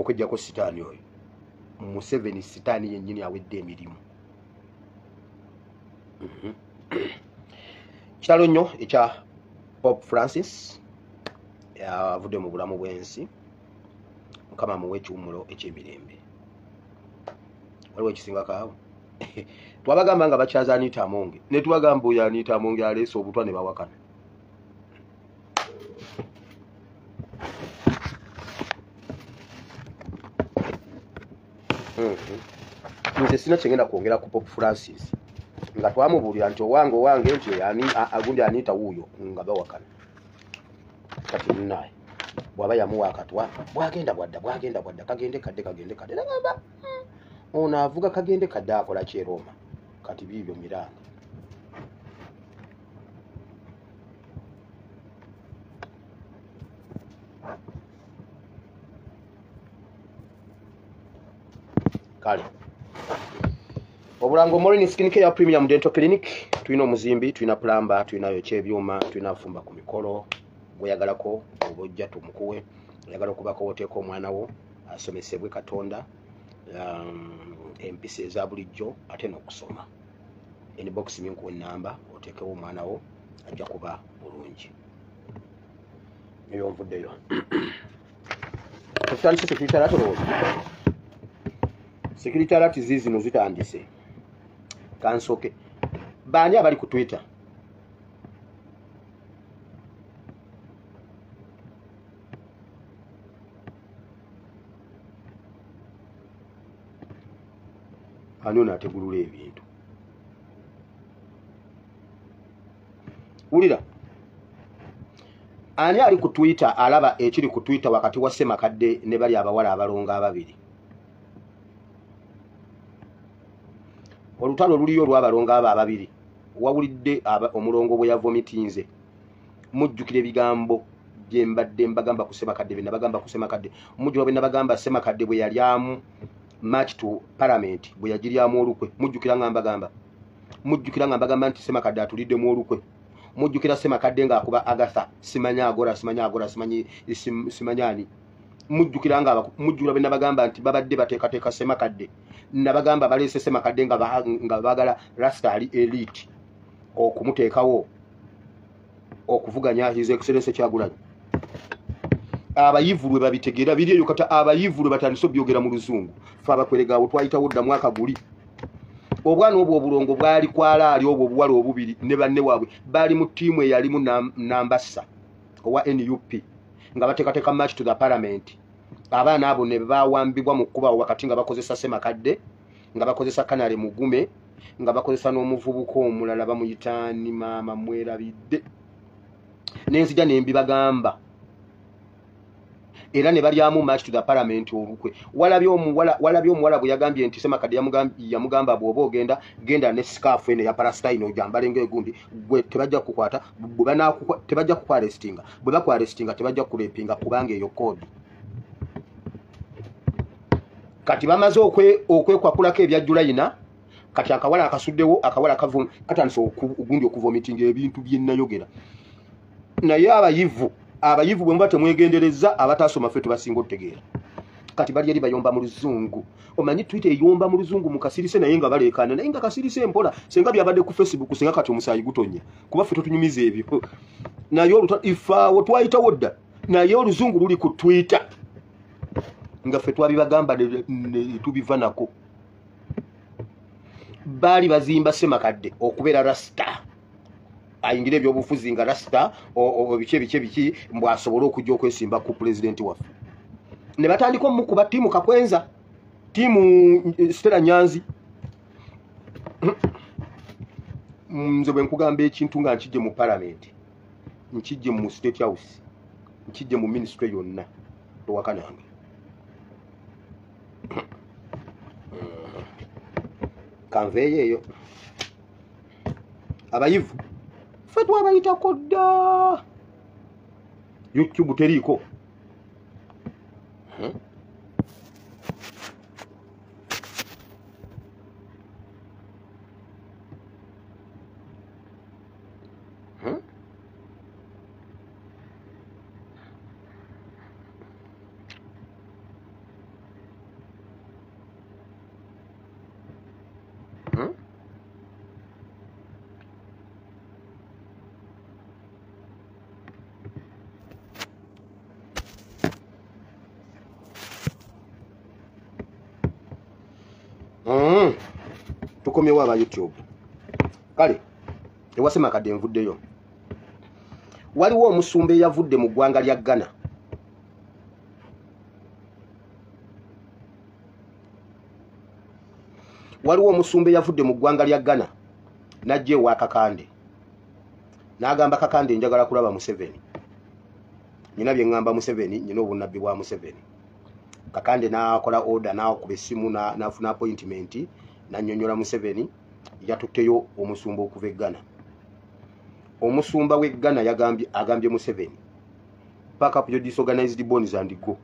okujjako sitaani oyo Museveni sitaani yennyini awedde emirimu. Kitalo nnyo ekya Pope Francis avudde mu bulamu bw'ensi. Mukama muwe ekiwummulo eky'emirembe. Waliwo ekisingako awo. Twabagamba nga bakyaza Anita Amonge ne tubagamba oyo Anita Amonge aleese obutwa ne bawakana. Nze sina kyengenda kwongera ku Pope Francis nga twamubuulira nti owange nti agundi Anita wuuyo nga bawakana. Kati naye bw'aba yamuwa akatwa bwagenda bwadda kagende kadde nagamba ono avuga kagende kadde akola ki e Roma. Kati biibyo miranga. Kale Obulango Morini Skin Care Premium Dental Clinic tulina omuzimbi, tulina plamba, tulinayo ekyebyuma, tulina fumba ku mikolo. Gweyagalako obojja tumukuwe, oyagala okubako oteeka omwana wo asomesebwe Katonda, empisa eza bulijjo ate n'okusoma. Inbox nkuwe ennamba oteekewo omwana wo ajja kuba bulungi. Eyo nvuddeyo. Tutandise sekiritarati olowooza. Sekiritarati zino zitandise. Kansoke. Baani abali ku Twitter? Ani ono ategulula ebintu? Wulira. Ani ali ku Twitter alaba ekiri ku Twitter wakati wa Ssemakadde ne bali abawala abalonga ababiri? Olutalo luliyo lw'abalonga abo ababiri. Wawulidde omulongo bwe yavomitinze. Mujjukire ebigambo bye mbadde mbagamba ku Ssemakadde bye nabagamba ku Ssemakadde. Mujjukira bwe nabagamba Ssemakadde bwe yalyamu March to Parliament bwe yagiryamu olukwe. Mujjukira nga mbagamba nti Ssemakadde atulidde mu olukwe. Mujjukira Ssemakadde nga akuba Agatha simanya simanyani. Mujjukira bwe nabagamba nti babadde bateekateeka Ssemakadde. Nabagamba baleese Ssemakadde nga bagala Rasta ali elite okumuteekawo okuvuganya His Excellency Kyagulanyi. Abayivu lwe babitegeera biri eyo kata abayivu lwe batandise byogera mu Luzungu. Fe abakweregaawo twayitawo dda mwaka guli. Obwana obwo obulongo bwali kwalaali obwo obuwala obubiri ne banne waabwe bali mu ttiimu eyalimu Nambassa owa NUP nga bateekateeka March to the Parliament. Abaana abo ne bawambibwa mu kkuba wakati nga bakozesa Ssemakadde, nga bakozesa Kanale Mugume, nga bakozesa n'omuvubuka omulala bamuyitaani maama mwerabidde. N'enzija ne mbibagamba. Era ne balyamu March to the Parliament olukwe. Walabye omuwala bwe yagambye nti Ssemakadde yamugamba bw'oba ogenda genda ne scarf ene ya Palestine ojambale ng'egundi gwe tebajja kukwata tebajja kukwarestinga. Bwe bakwarestinga tebajja kulepinga kubanga eyo kodi. Kati bamaze okwekwakulako ebya Julayina, kati akawala akasuddewo akawala katandise ogundi okuvomitinga ebintu bye nnayogera. Naye abayivu bwe muba temwegendereza abataasoma ffe tubasinga otegeera. Kati bali eri bayomba mu Luzungu. Omanyi Twitter eyomba mu Luzungu mu kasirise naye nga baleekaana naye nga kasirise mpola senga byabadde ku Facebook senga kati omusaayi gutonya kuba ffe tutunyumiza ebyo. Naye ifaawo twayitawo dda naye Oluzungu luli ku Twitter nga ffe twabibagamba ne tubiva nako. Baali bazimba Ssemakadde okubeera Rasta. Ayingira ebyobufuzi nga Rasta biki mbwasobola okujja okwesimba ku pulezidenti waffe. Ne batandika omukuba ttiimu Kakwenza, ttiimu Stella Nyanzi. Nze bwe nkugamba ekintu nga nkijje mu Parliament, nkijje mu State House, nkijje mu ministry yonna towakanange. Kanveeyo eyo. Abayivu ffe twabayitako dda. YouTube teriiko. tukomyewo aba YouTube kale ewasema kadde nvuddeyo waliwo omusumba eyavudde mu ggwanga lya Ghana waliwo omusumba eyavudde mu ggwanga lya Ghana najje wa Kakande n'agamba Kakande njagala kulaba Museveni nina bye ngamba Museveni nina obunabbi bwa Museveni Kakande n'akola order n'akuba essimu n'afuna appointment n'annyonnyola Museveni yatutteyo omusumba okuva e Ghana omusumba w'e Ghana agambye Museveni pack up your disorganized bones and go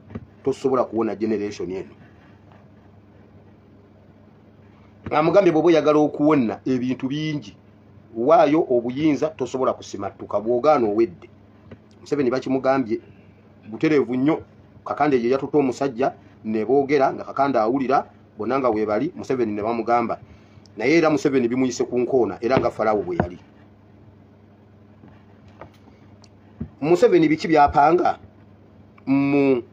tosobola kuwona generation eno amugambye bobo yagala okuwona ebintu bingi waayo obuyinza tosobola kusimattuka bw'ogaana owedde Museveni bakimugambye butereevu nnyo Kakande ye yatuta omusajja ne boogera nga Kakande awulira bonna nga weebali Museveni ne bamugamba naye era Museveni bimuyise ku nkoona era nga Falawo bwe yali Museveni biki byapanga mu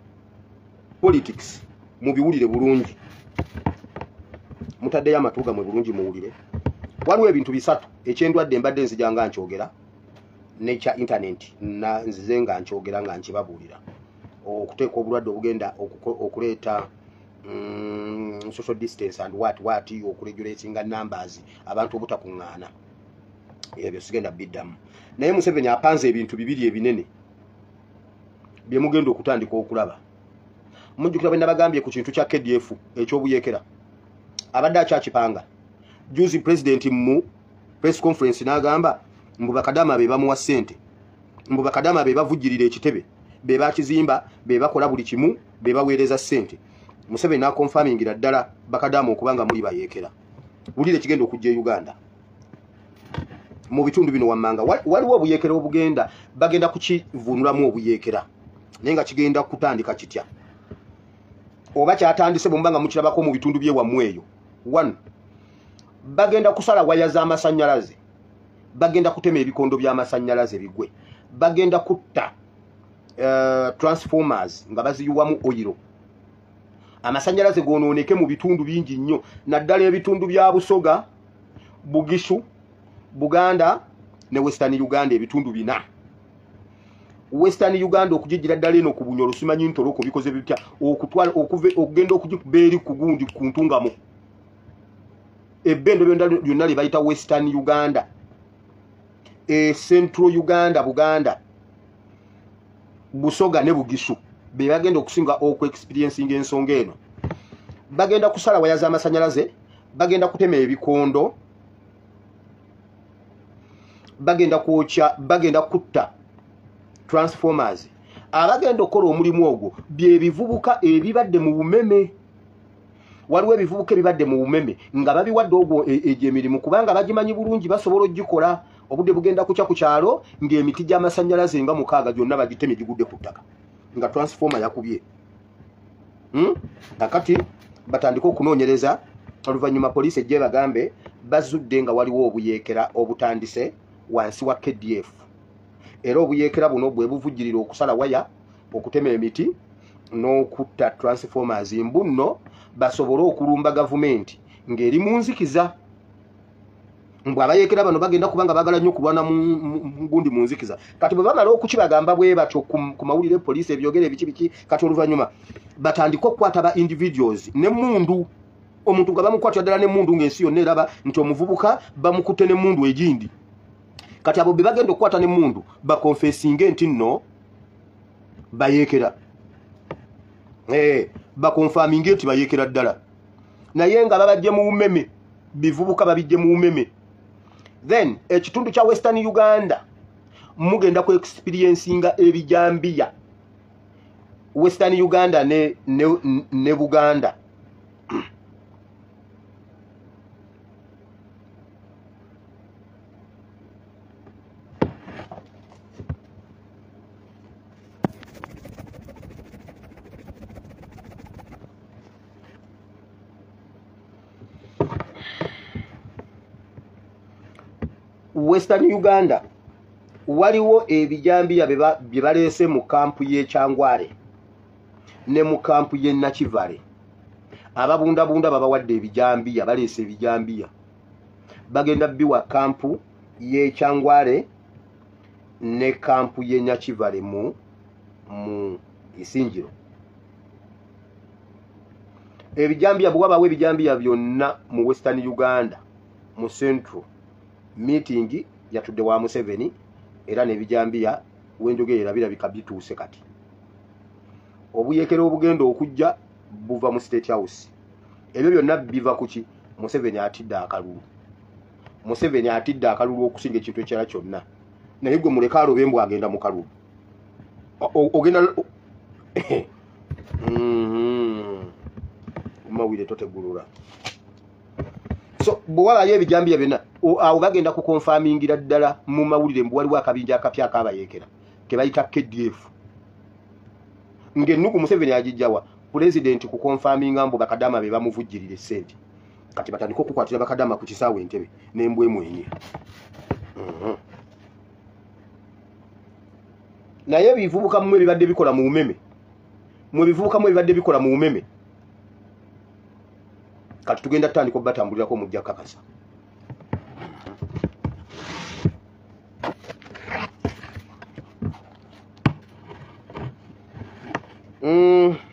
politics mu biwulire bulungi mutaddeyo amatuuga mwe bulungi muwulire waliwo ebintu bisatu ekyendwadde mbadde nzijanga nkyogera nekya internet nzize nga nkyogera nga nkibabuulira okuteeka obulwadde obugenda okuleeta social distance and what okuregulatinga numbers abantu obutakuŋŋaana ebyo sigenda biddamu naye Museveni apanze ebintu bibiri ebinene bye mugenda okutandika okulaba mujjukira bwe nabagambye ku kintu kya KDF ekyobuyeekera abadde akyakipanga juzi president mu press conference n'agamba mbu bakadama be bamuwa ssente mbu bakadama be bavujjirira ekitebe be bakizimba be bakola buli kimu be baweereza ssente Museveni n'akonfamingira ddala bakadama okubanga muli bayeekera bulire kigenda okujja e Uganda mu bitundu bino wammanga waliwo obuyeekera obugenda bagenda kukivunulamu obuyeekera naye nga kigenda kutandika kitya oba kyatandise bwe mubanga mukirabako mu bitundu by'ewammwe eyo 1 bagenda kusala waya z'amasannyalaze bagenda kutema ebikondo by'amasannyalaze bigwe bagenda kutta transformers nga baziyuwamu oyiro amasannyalaze gonooneke mu bitundu bingi nnyo naddala ebitundu bya Busoga Bugishu Buganda ne Western Uganda ebitundu bina Western Uganda okujijira ddala eno ku Bunyoro simanyi ntoloko bikoze bitya okutwala okugenda okujikuba eri ku gundi ku ntungamo ebbendo byonna lye bayita Western Uganda Central Uganda Buganda Busoga ne Bugishu be bagenda okusinga experience ensonga eno bagenda kusala waya z'amasannyalaze bagenda kutema ebikondo bagenda kwokya bagenda kutta transformers abagenda okukola omulimu ogwo bye bivubuka ebibadde mu bumeme waliwo ebivubuka ebibadde mu bumeme nga babiwadde ogwo egyo emirimu kubanga bagimanyi bulungi basobola ogikola obudde bugenda kukya ku kyalo ng'emiti gy'amasannyalaze nga 6 gyonna bagitemye gigudde ku ttaka nga transformer yakubye kakati batandika okunoonyereza oluvannyuma poliisi ejje bagambe bazudde nga waliwo obuyeekera obutandise wansi wa KDF era obuyeekera buno bwe buvujjirira okusala waya okutema emiti n'okutta transformers mbuno basobole okulumba gavumenti ng'eri mu nzikiza mbu abayeekera bano bagenda kubanga bagala nnyo okulwana mu gundi mu nzikiza kati bwe bamala okukibagamba bwe batyo ku mawulire poliisi ebyogere biki kati oluvannyuma batandika okukwata ba individuals n'emmundu omuntu nga bamukwatira ddala n'emmundu ng'ensi yonna eraba nti omuvubuka bamukutte n'emmundu egindi kati abo be bagenda okukwata n'emmundu bakonfesinge nti nno bayeekera bakonfaminge nti bayeekera ddala naye nga babajje mu bumeme bivubuka babijje mu bumeme then ekitundu kya Western Uganda mugenda ku experiencinga ebijambiya Western Uganda ne Buganda Western Uganda waliwo ebijambiya bye baleese mu kampu y'e Kyangwale ne mu kampu y'e Nakivale ababundabunda babawadde ebijambiya baleese ebijambiya bagenda biwa kampu ye Kyangwale ne kampu ye Nyakivale mu Isingiro. Ebijambiya bwabawe ebijambiya byonna mu Western Uganda mu Central meeting yatudde wa Museveni era n'ebijambiya wenjogerera birabika bituuse kati. Obuyekero obugenda okujja buva mu State House. Ebyo byonna biva kuki? Museveni atidde akalulu. Museveni atidde akalulu okusinga ekintu ekirala kyonna. Naye gwe muleka alobembu agenda mu kalulu. Ogenda mawire totegulula. So bw'abayo ebijambiya byonna awo bagenda ku confirmingira ddala mu mawulire mbu waliwo akabinja akapya akabayekera ke bayita KDF. Ng'ennugu Museveni agijjawa president ku confirminga mbu bakadama be bamuvujjirire ssente. Kati batandika okukwatira bakadama ku kisaawe Entebbe n'embwemu enye. Naye bivubuka mmwe bibadde bikola mu umeme. Mwe bivubuka mmwe bibadde bikola mu umeme. Kati tugenda tutandika batambulirako mujja kakasa.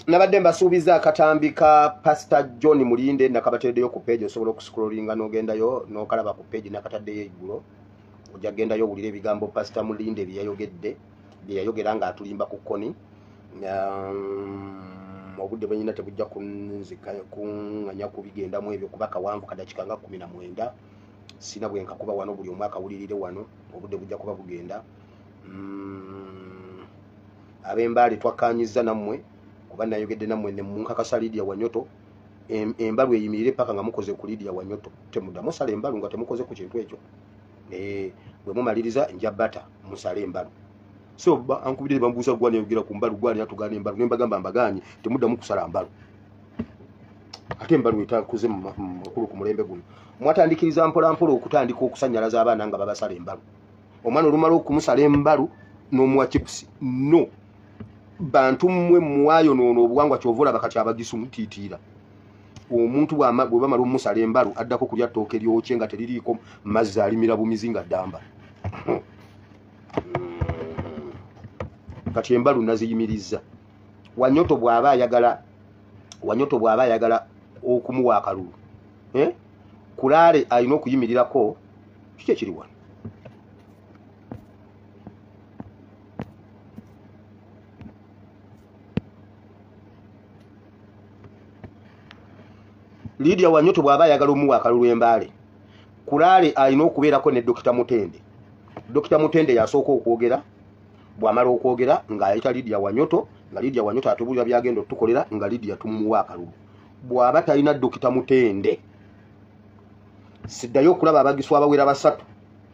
Nabadde mbasuubiza akatambika Pastor John Mulinde nakabateddeyo ku page osobola okuscrollinga n'ogendayo n'okalaba ku page nakataddeyo eggulo. Ojja gendayo owulire ebigambo Pastor Mulinde bye yayogera nga atulimba ku kkoni. Obudde bwenyina tebujja kunzika kunganya kubigendamu ebyo kuba kawanvu kadakika nga 19. Sina bwenka kuba wano buli omwaka wulirire wano obudde bujja kuba bugenda. Ab'Embale twakanyiza nammwe kuba nayogedde nammwe ne munkakasa Lydia Wanyoto embalu eyimirire paka nga mukoze ku Lydia Wanyoto temudda musala embalu nga temukoze ku kintu ekyo bwe mumaliriza njabata musala embalu. So ankubidde bambuusa gwani yogira ku mbalu gwani atugana embalu nembagamba mbaganye temudda mukusala mbalu ate embalu etakuze makulu ku mulembe guno. Mwatandikiriza mpola mpola okutandika okusanyalaza abaana nga babasala embalu. Omwana olumala okumusala embalu n'omuwa chips no bantu mmwe muwayo nono obuwangwa kyovola bakati abagisu mutitiira. Omuntu bwe bamala omusala embalu addako kulya ttooke lyokye nga teririiko mazzi alimira bumizinga ddamba. Kati embalu naziyimiriza. Wanyoto bw'aba ayagala okumuwa akalulu. Kulaale alina okuyimirirako kiki ekiri wano. Lydia Wanyoto bw'aba ayagala omuwa akalulu Embale. Kulaale alina okubeerako ne Dr. Mutende. Dr. Mutende yasooka okwogera. Bw'amala okwogera ng'ayita Lydia Wanyoto, nga Lydia Wanyoto atubulira byagenda otukolera nga Lydia tumuwa akalulu. Bw'aba talina Dr. Mutende, siddayo okulaba abagisu abawera basatu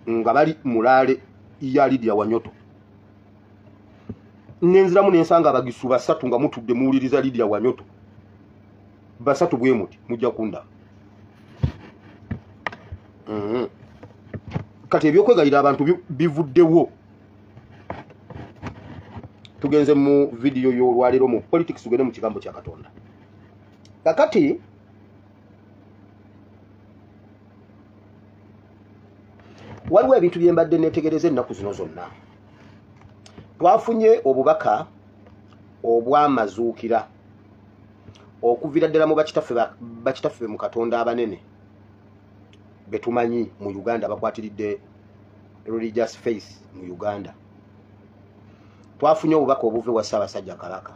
nga bali mulaale ya Lydia Wanyoto. Nenziramu nensanga abagisu basatu nga mutudde muwuliriza Lydia Wanyoto. Basatu bwe muti mujja kunda. Kati ebyokwegayira abantu bivuddewo. Tugenze mu video y'olwaliro mu politics tugende mu kigambo kya Katonda. Kakati waliwo ebintu bye mbadde neetegereza ennaku zino zonna. Twafunye obubaka obw'amazuukira okuvira ddala mu bakitaffe mu Katonda abanene betumanyi mu Uganda bakwatiridde religious faith mu Uganda. Twafunye obubaka obuve wa Ssaabasajja Kabaka.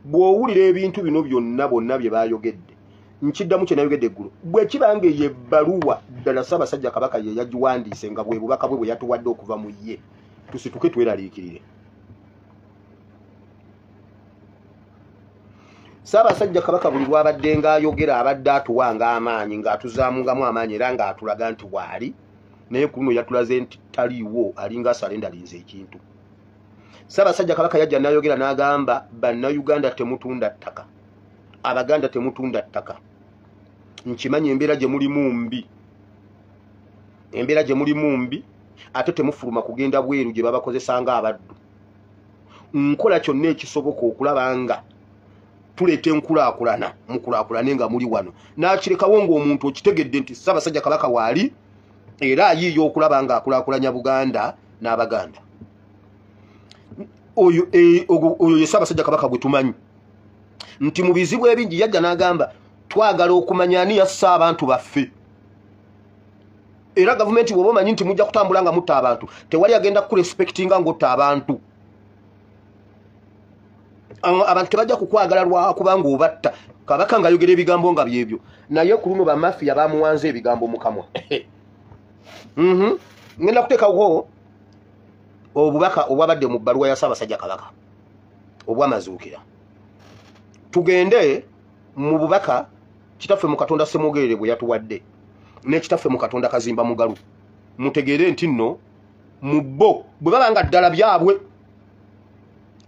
Bw'owulira ebintu bino byonna bonna bye baayogedde nkiddamu kye nayogedde eggulu bwe kibange ye bbaluwa ddala Ssaabasajja Kabaka ye yagiwandiise nga bwe bubaka bwe yatuwadde okuva mu ye tusituke tweraliikirire. Ssaabasajja Kabaka buli lwabadde ng'ayogera abadde atuwanga amaanyi ng'atuzaamungamu amaanyi era ng'atulaga nti waali naye ku luno yatulaze nti taliiwo alinga asalendalinze ekintu. Ssaabasajja Kabaka yajja n'ayogera n'agamba Bannayuganda temutunda ttaka, Abaganda temutunda ttaka. Nkimanyi embeera gye mulimu mbi, embeera gye mulimu mbi ate temufuluma kugenda bweru gye babakozesa ng'abaddu. Nkola kyonna ekisoboka okulaba nga tuleeta enkulaakulana mukulaakulane nga muli wano n'akirekawo ng'omuntu okitegedde nti Ssaabasajja Kabaka waali era ayiiyo okulaba ng'akulaakulanya Buganda n'Abaganda. Oyo ye Ssaabasajja Kabaka gwe tumanyi nti mu bizibu ebingi yajja n'agamba twagala okumanya ani yassa abantu baffe. Era gavumenti bw'oba omanyi nti mujja kutambula nga mutta abantu tewali agenda kurespektinga ng'otta abantu. Abantu tebajja kukwagala lwakubanga obatta. Kabaka ng'ayogera ebigambo nga byebyo naye ku luno bamafiya bamuwanze ebigambo mu kamwa. Ngenda kuteekawo obubaka obwabadde mu bbaluwa ya Ssaabasajja Kabaka obw'amazuukira. Tugende mu bubaka kitaffe mu Katonda Ssemwogerere bwe yatuwadde n'ekitaffe mu Katonda Kazimba Mugalu. Mutegeere nti nno mu bo bwe baba nga ddala byabwe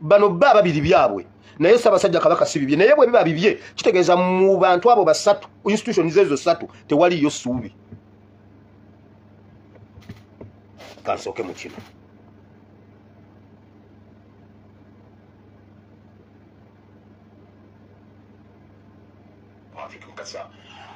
bano bba babiri byabwe naye Ssaabasajja Kabaka si bibye, naye bwe biba bibye kitegeeza mu bantu abo basatu institutions ezo ssatu tewaliyo ssuubi. Kansooke mu kino.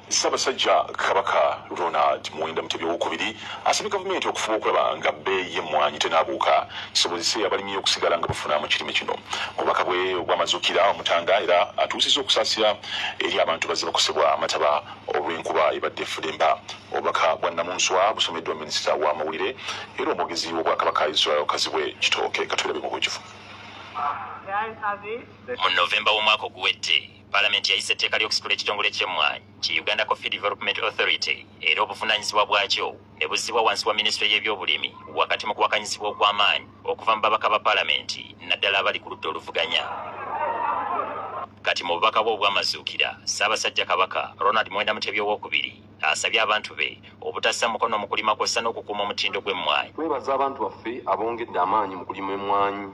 Ssaabasajja Kabaka Ronald Muwenda Mutebi II asabye gavumenti okufuba okulaba nga bbeeyi y'emmwanyi tenaabuuka kisobozese abalimi okusigala nga bafuna mu kirime kino. Obubaka bwe obw'amazuukira Omutanga era atuusizza okusaasira eri abantu bazze bakosebwa amataba olw'enkuba ebadde effudemba. Obubaka bwa Namunswa busomeddwa minisita w'amawulire era omwogezi w'Obwakabaka Israel Kazibwe Kitooke. Katwerabe mu bujufu. Mu Novemba w'omwaka oguwedde Parliament yayise etteeka ly'okusitula ekitongole ky'emmwanyi ki Uganda Coffee Development Authority era obuvunaanyizibwa bwakyo ne buzzibwa wansi wa minisitule y'ebyobulimi wakati mu kuwakanyizibwa okw'amaanyi okuva mu babaka ba Paalamenti naddala abali ku ludda oluvuganya. Kati mu bubaka bwe obw'amazuukira Ssaabasajja Kabaka Ronald Muwenda Mutebi II asabye abantu be obutassa mukono mu kulima kw'ossa n'okukuuma omutindo gw'emmwanyi. Twebaza abantu baffe abongedde amaanyi mu kulima emmwanyi.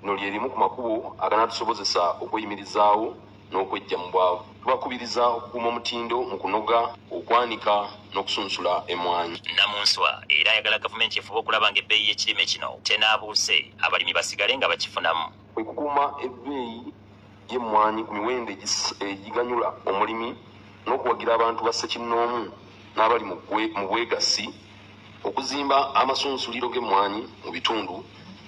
Lino lye limu ku makubo aganaatusobozesa okweyimirizaawo n'okwejja mu bwavu. Tubakubiriza okukuuma omutindo mu kunoga, okwanika n'okusunsula emmwanyi. Namunswa era ayagala gavumenti efuba okulaba ng'ebbeeyi y'ekirime kino tenaabuuse abalimi basigale nga bakifunamu. Kwe kukuuma ebbeeyi y'emmwanyi ku miwendo egiganyula omulimi n'okuwagira abantu ba ssekinnoomu n'abali mu bwegassi okuzimba amasunsuliro g'emmwanyi mu bitundu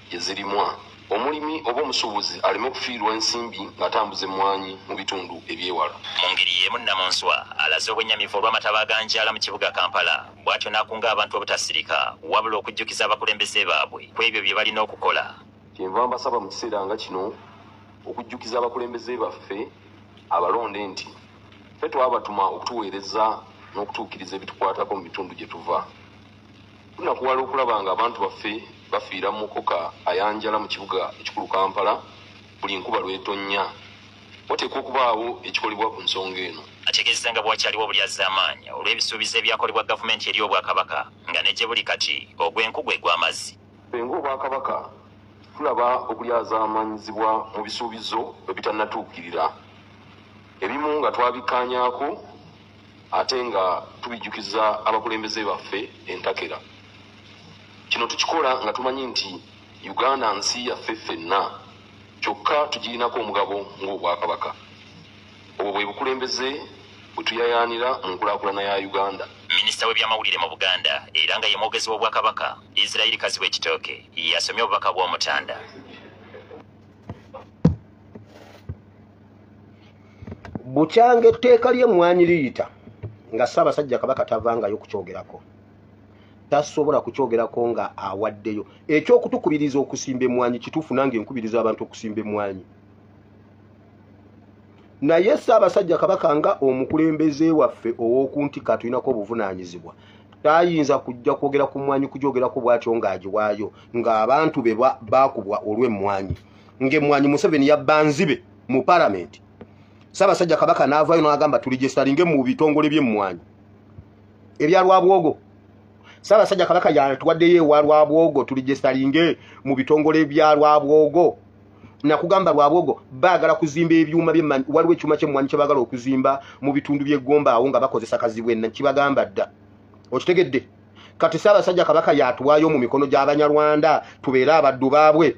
gye zirimwa. Omulimi oba omusuubuzi aleme okufiirwa ensimbi ng'atambuza emmwanyi mu bitundu ebyewala. Mu ngeri y'emu Namunswa alaze obwennyamivu olw'amataba aganjala mu kibuga Kampala bw'atyo n'akunga abantu obutasirika wabula okujjukiza abakulembeze baabwe ku ebyo bye balina okukola. Kyenva mbasaba mu kiseera nga kino okujjukiza abakulembeze baffe abalonde nti ffe twabatuma okutuweereza n'okutuukiriza ebitukwatako mu bitundu gye tuva. Tunakuwala okulaba nga abantu baffe bafiira mu mukoka ayanjala mu kibuga ekikulu Kampala buli nkuba lw'etonnya. Wateekwa okubaawo ekikolebwa ku nsonga eno. Ategeezezza nga bwakyaliwo obulyazamaanyi olw'ebisuubizo ebyakolebwa gavumenti eri Obwakabaka nga ne gye buli kati ogw'enku gwe gw'amazzi. Ffe ng'Obwakabaka tulaba okulyazaamanyizibwa mu bisuubizo bwe bitannatuukirira. Ebimu nga twabikkaanyaako ate nga tubijjukiza abakulembeze baffe entakera. Kino tukikola nga tumanyi nti Uganda nsi yaffe ffenna kyokka tugirinako omugabo ng'Obwakabaka. Obwo bwe bukulembeze bwe tuyayaanira mu nkulaakulana ya Uganda. Minisita w'ebyamawulire mu Buganda era nga ye mwogezi w'Obwakabaka Israel Kazibwe Kitooke yasomye obubaka bw'Omutanda. Bukyanga etteeka ly'emmwanyi liyita nga Ssaabasajja Kabaka tavangayo kukyogerako. Tasobola kukyogerako nga awaddeyo. Ekyokutukubiriza okusimba emmwanyi kituufu nange nkubiriza abantu okusimba emmwanyi. Naye Ssaabasajja Kabaka nga omukulembeze waffe ow'okuntika tulinako obuvunaanyizibwa tayinza kujja kwogera ku mmwanyi kugyogerako bw'atyo ng'agiwaayo ng'abantu be baakubwa olw'emmwanyi. Ng'emmwanyi Museveni yabba Nzibe mu Paalamenti. Ssaabasajja Kabaka n'avaayo n'agamba tuligestalinge mu bitongole by'emmwanyi ebya Lwabwogo. Ssaabasajja Kabaka yatuwaddeyo ewa Lwabwogo tuligestalinge mu bitongole bya Lwabwogo. Nakugamba Lwabwogo baagala kuzimba ebyuma by'emmwanyi. Waliwo ekyuma ky'emmwanyi kye baagala okuzimba mu bitundu by'eggomba awo nga bakozesa Kazibwe kibagamba dda. Okitegedde? Kati Ssaabasajja Kabaka yatuwaayo mu mikono gy'Abanyarwanda tubeere abaddu baabwe.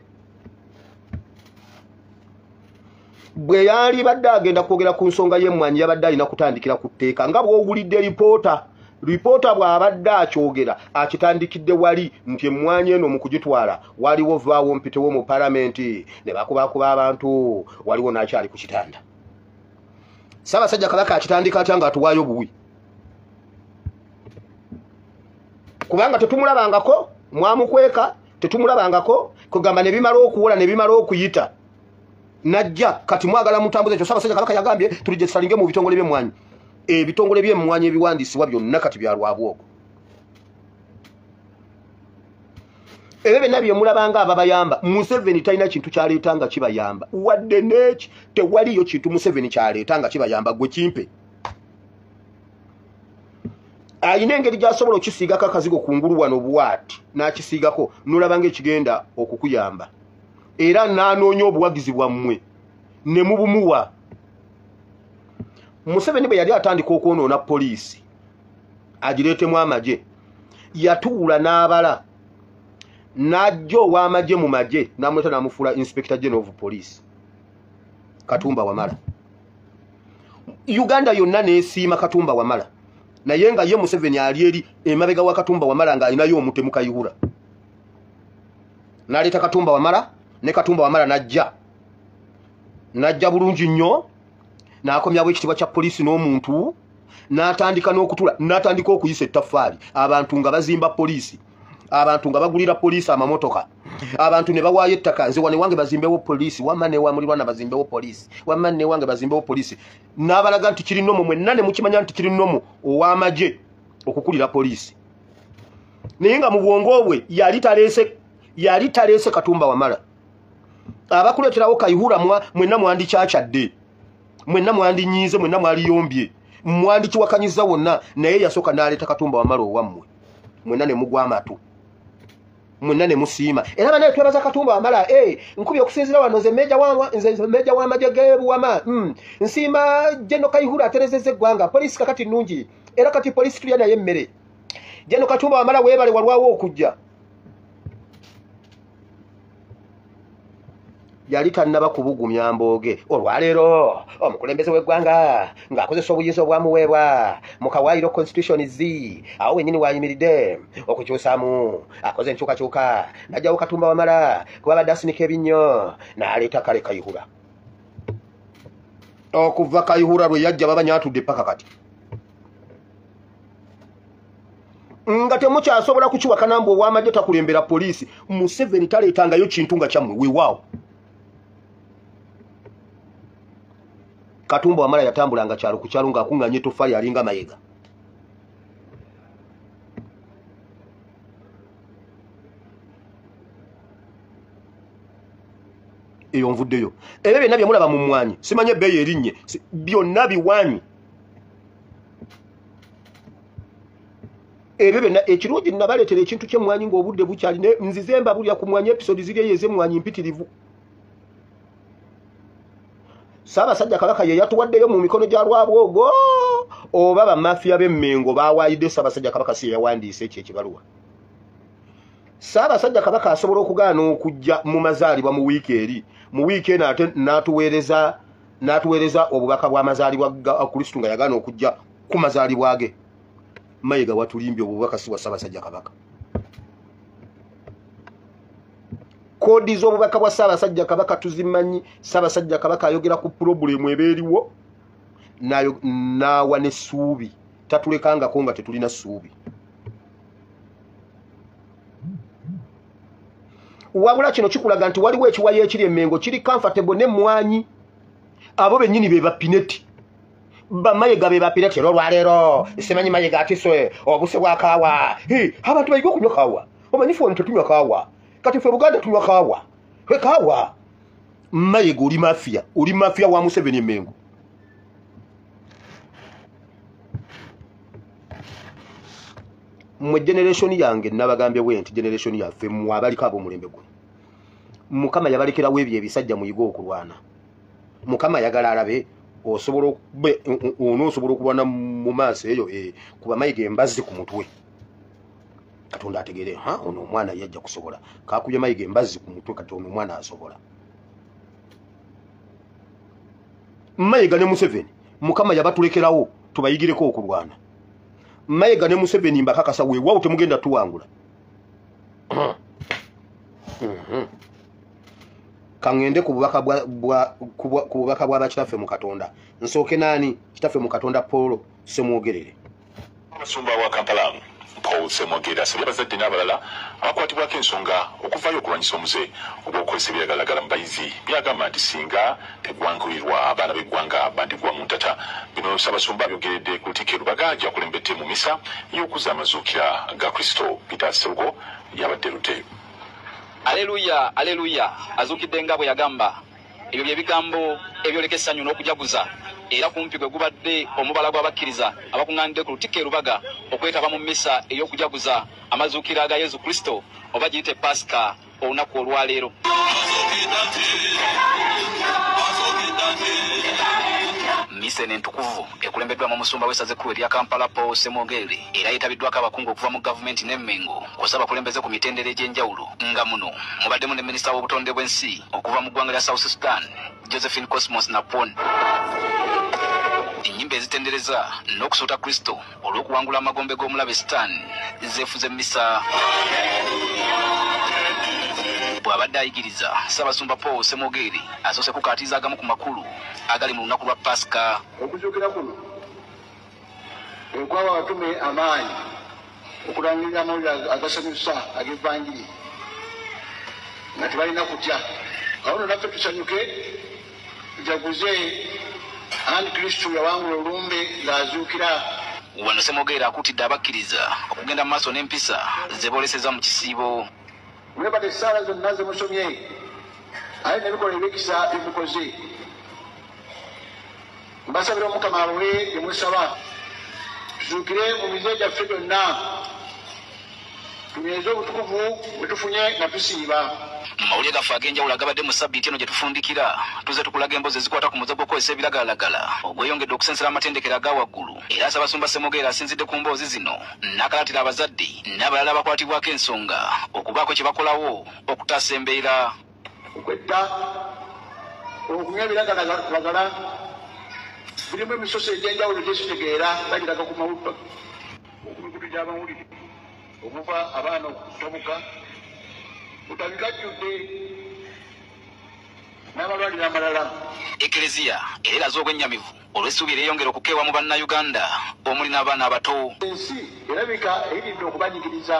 bwe yali badde agenda kwogera ku nsonga y'emmwanyi yabadde alina kutandikira ku tteeka nga bw'owulidde lipoota bw'abadde akyogera akitandikidde wali nti emmwanyi eno mu kugitwala waliwo vaawo mpitewo mu palamenti ne bakubakuba abantu waliwo n'akyali ku kitanda. Ssaabasajja Kabaka akitandika atya ng'atuwaayo buwi kubanga tetumulabangako mwamukweka tetumulabangako kugamba ne bimala okuwola ne bimala okuyita najja kati mwagala mutambuze ekyo. Ssaabasajja Kabaka yagambye tulijje tusalinge mu bitongole by'emmwanyi. Ebitongole by'emmwanyi ebiwandiisibwa byonna kati bya lwabwogo. Ebyo byonna bye mulabanga ababayamba Museveni talina kintu kyaleeta nga kibayamba wadde n'eki tewaliyo kintu Museveni kyaleeta nga kibayamba gwe kimpe. Ayina engeri gy'asobola okisiigako akazigo kungulu wano bw'ati n'akisiigako n'olabanga ekigenda okukuyamba era n'anoonya obuwagizi bwammwe ne mubumuwa. Museveni bwe yali atandika okwonoona poliisi agireetemu amagye yatuula n'abala n'ajja ow'amagye mu magye n'amuleeta n'amufuula Inspector General of Police Katumba Wamala. Uganda yonna n'esiima Katumba Wamala naye nga ye Museveni ali eri emabega wa Katumba Wamala ng'alinayo omutemu Kayihura. N'aleeta Katumba Wamala ne Katumba Wamala n'ajja bulungi nnyo n'akomyawo ekitiibwa kya poliisi n'omuntu n'atandika n'okutula n'atandika okuyisa ettaffaali abantu nga bazimba poliisi abantu nga bagulira poliisi amamotoka abantu ne bawaayo ettaka nze wane wange bazimbewo poliisi wamma ne wamulirwana bazimbewo poliisi wamma ne wange bazimbewo poliisi n'abalaga nti kiri nnomo mwenna ne mukimanya nti kiri nnomo ow'amagye okukulira poliisi naye nga mu bwongo bwe yali taleese Katumba Wamala. Abakuleeterawo Kayihura mwenna mwandikyachadde mwenna mwandinyiize mwenna mwaliyombye mwandikiwakanyiza wonna naye yasooka n'aleeta Katumba Wamala owammwe mwenna ne mugwa amatu mwenna ne musiima era banaye twebaza Katumba Wamala nkubye okusinzira wano nze mmeja w'amagye g'ebuwama nsiima Jeno Kayihura aterezezza eggwanga poliisi kakati nnungi era kati poliisi tulya naye emmere Jeno Katumba Wamala weebale walwawo okujja. Yali tannaba kubugumya mbooge olwaleero omukulembeze w'eggwanga ng'akozesa obuyinza obwamuweebwa mu kawaayiro constitution awo wennyini wayimiridde okukyusaamu akoze enkyukakyuka n'ajjawo Katumba Wamala kuba badde asinika ebinnyo n'aleeta kale Kayihura. Okuva Kayihura lwe yajja babanyatudde paka kati nga temukyasobola kukiwakana mbu ow'amagye takulembera poliisi. Museveni taleetangayo kintu nga kyammwe weewaawo. Katumba Wamala yatambulanga kyalo ku kyalo ng'akuŋŋaanya ettoffaali alinga mayega. Eyo nvuddeyo. Ebyo byonna bye mulaba mu mmwanyi simanye ebbeeyi erinnye byonna biwanyi. Ebyo byonna ekirungi nabaleetera ekintu ky'emmwanyi ng'obudde bukyali ne nzize mbabulya ku mmwanyi episode ziri eyo ez'emmwanyi mpitirivu. Ssaabasajja Kabaka ye yatuwaddeyo mu mikono gya lwabwogo oba bamafiya b'emmengo baawaayidde Ssaabasajja Kabaka si yawandiisa ekyo ekibaluwa. Ssaabasajja Kabaka asobola okugaana okujja mu mazaalibwa mu wiiki eri mu wiiki eno ate n'atuweereza obubaka bw'amazaalibwa ga Kristo nga yagaana okujja ku mazaalibwa ge. Mayiga watulimbye obubaka si bwa Ssaabasajja Kabaka. Kodi z'obubaka bwa Ssaabasajja Kabaka tuzimanyi. Ssaabasajja Kabaka ayogera ku pulobulemu ebeeriwo n'awa n'essuubi tatulekangako nga tetulina ssuubi. Wabula kino kikulaga nti waliwo ekiwayi ekiri emmengo kiri comfortable n'emmwanyi abo bennyini be bapineti bamayiga be bapineti olwaleero simanyi mayiga atiswe obuse bwa kaawa abantu bayiga okunywa kaawa omanyi ffe tetunywa kaawa kati ffe Buganda tunywa kaawa kaawa mayiga oli mafiya wa Museveni emmengo. Mwe generation yange nabagambye nti generation yaffe mu abaliko ab'omulembe guno Mukama yabalekerawo ebyo ebisajja muyiga okulwana. Mukama yagala alabe osobola okulwana mu maaso eyo kuba mayiga embazi ku mutwe. Katonda ategere ono omwana yajja kusobola kakubye mayiga embazi ku mutwe kati ono omwana asobola. Mayiga ne Museveni mukama yabatulekerawo tubayigireko okulwana. Mayiga ne Museveni mbakakasa weewawo temugenda tuwangula. Kangende ku bubaka bwa bakitaffe mu Katonda. Nsooke nani kitaffe mu Katonda Paul Semwogerere. Abasumba wa Kampala Paul Semwogerere asabye abazadde n'abalala abakwatibwako ensonga okuvaayo okulwanyisa omuze ogw'okukozesa ebiragalalagala mu bayizi byagamba nti singa tegwanguyirwa abaana b'eggwanga bandigwa mu ntata. Bino Ssaabasumba abyogeredde ku Lutikko e Lubaga gy'akulembedde mu misa y'okuzza amazuukira ga Kristo. Peter Sserugo yabadde Lute. Aleluya, aleluya. Azuukidde nga bwe yagamba. Ebyo bye bigambo ebyoleka essanyu n'okujaguza. Era kumpi gwe gubadde omubala gw'abakkiriza abakuŋŋaanidde ku Lutikko e Lubaga okwetaba mu mmisa ey'okujaguza amazuukira ga Yesu Kristo oba giyite Pasika olunaku olwaleero. Misa entukuvu ekulembeddwamu omusumba w'essaza ekkulu erya Kampala Paul Semwogerere era yeetabiddwako abakungu okuva mu gavumenti n'emmengo kw'ossa abakulembeze ku mitendera egy'enjawulo nga muno mubaddemu ne minisita w'obutonde bw'ensi okuva mu ggwanga lya South Sudan Josephine Cosmos Napon. Ennyimba ezitendereza n'okusuuta Kristo olw'okuwangula amagombe g'omulabe Sitaani zeefuze mmisa. Bw'abadde ayigiriza Ssaabasumba Paul Semwogerere asoose kukaatiza agamu ku makulu agali mu lunaku lwa Pasika. Okuzuukira kuno ekwawa abatume amaanyi okulangirira amawulire agasanyusa ag'Evvanjiri nga tebalina kutya. Awo nno naffe tusanyuke tujaguze ani Kristo yawangula olumbe ng'azuukira. Wano Semwogerere akuutidde abakkiriza okugenda mu maaso n'empisa ze booleseza mu kisiibo. Mwebale essaala zonna ze musomye aye n'ebikolwa ebyekisa bye mukoze. Mbasabira Omukama abawe bye musaba. Tuzuukire mu mize gyaffe gyonna tunyweze obutukuvu bwe tufunye nga tusiiba. Mu mawulire gaffe ag'enjawulo agabadde mu ssabbiiti eno gye tufundikira tuze tukulaga emboozi ezikwata ku muze gw'okukozesa ebiragalalagala ogweyongedde okusensera amatendekero aga waggulu. Era Ssaabasumba Semwogerere asinzidde ku mboozi zino n'akalaatira abazadde n'abalala abakwatibwako ensonga okubaako kye bakolawo okutaasa embeera. Okwetta okunywa ebiragalalagala birimu emisoso egy'enjawulo gyesitegeera bagiraga ku mawulire okumikutu gy'amawulire okuva abaana okutabuka utabikajjudde n'amalwaliro amalala. Ekereziya era eraze obwennyamivu olw'essuubi eryeyongera okukeewa mu bannayuganda omuli n'abaana abato. Ensi erabika eyiridde okubanyigiriza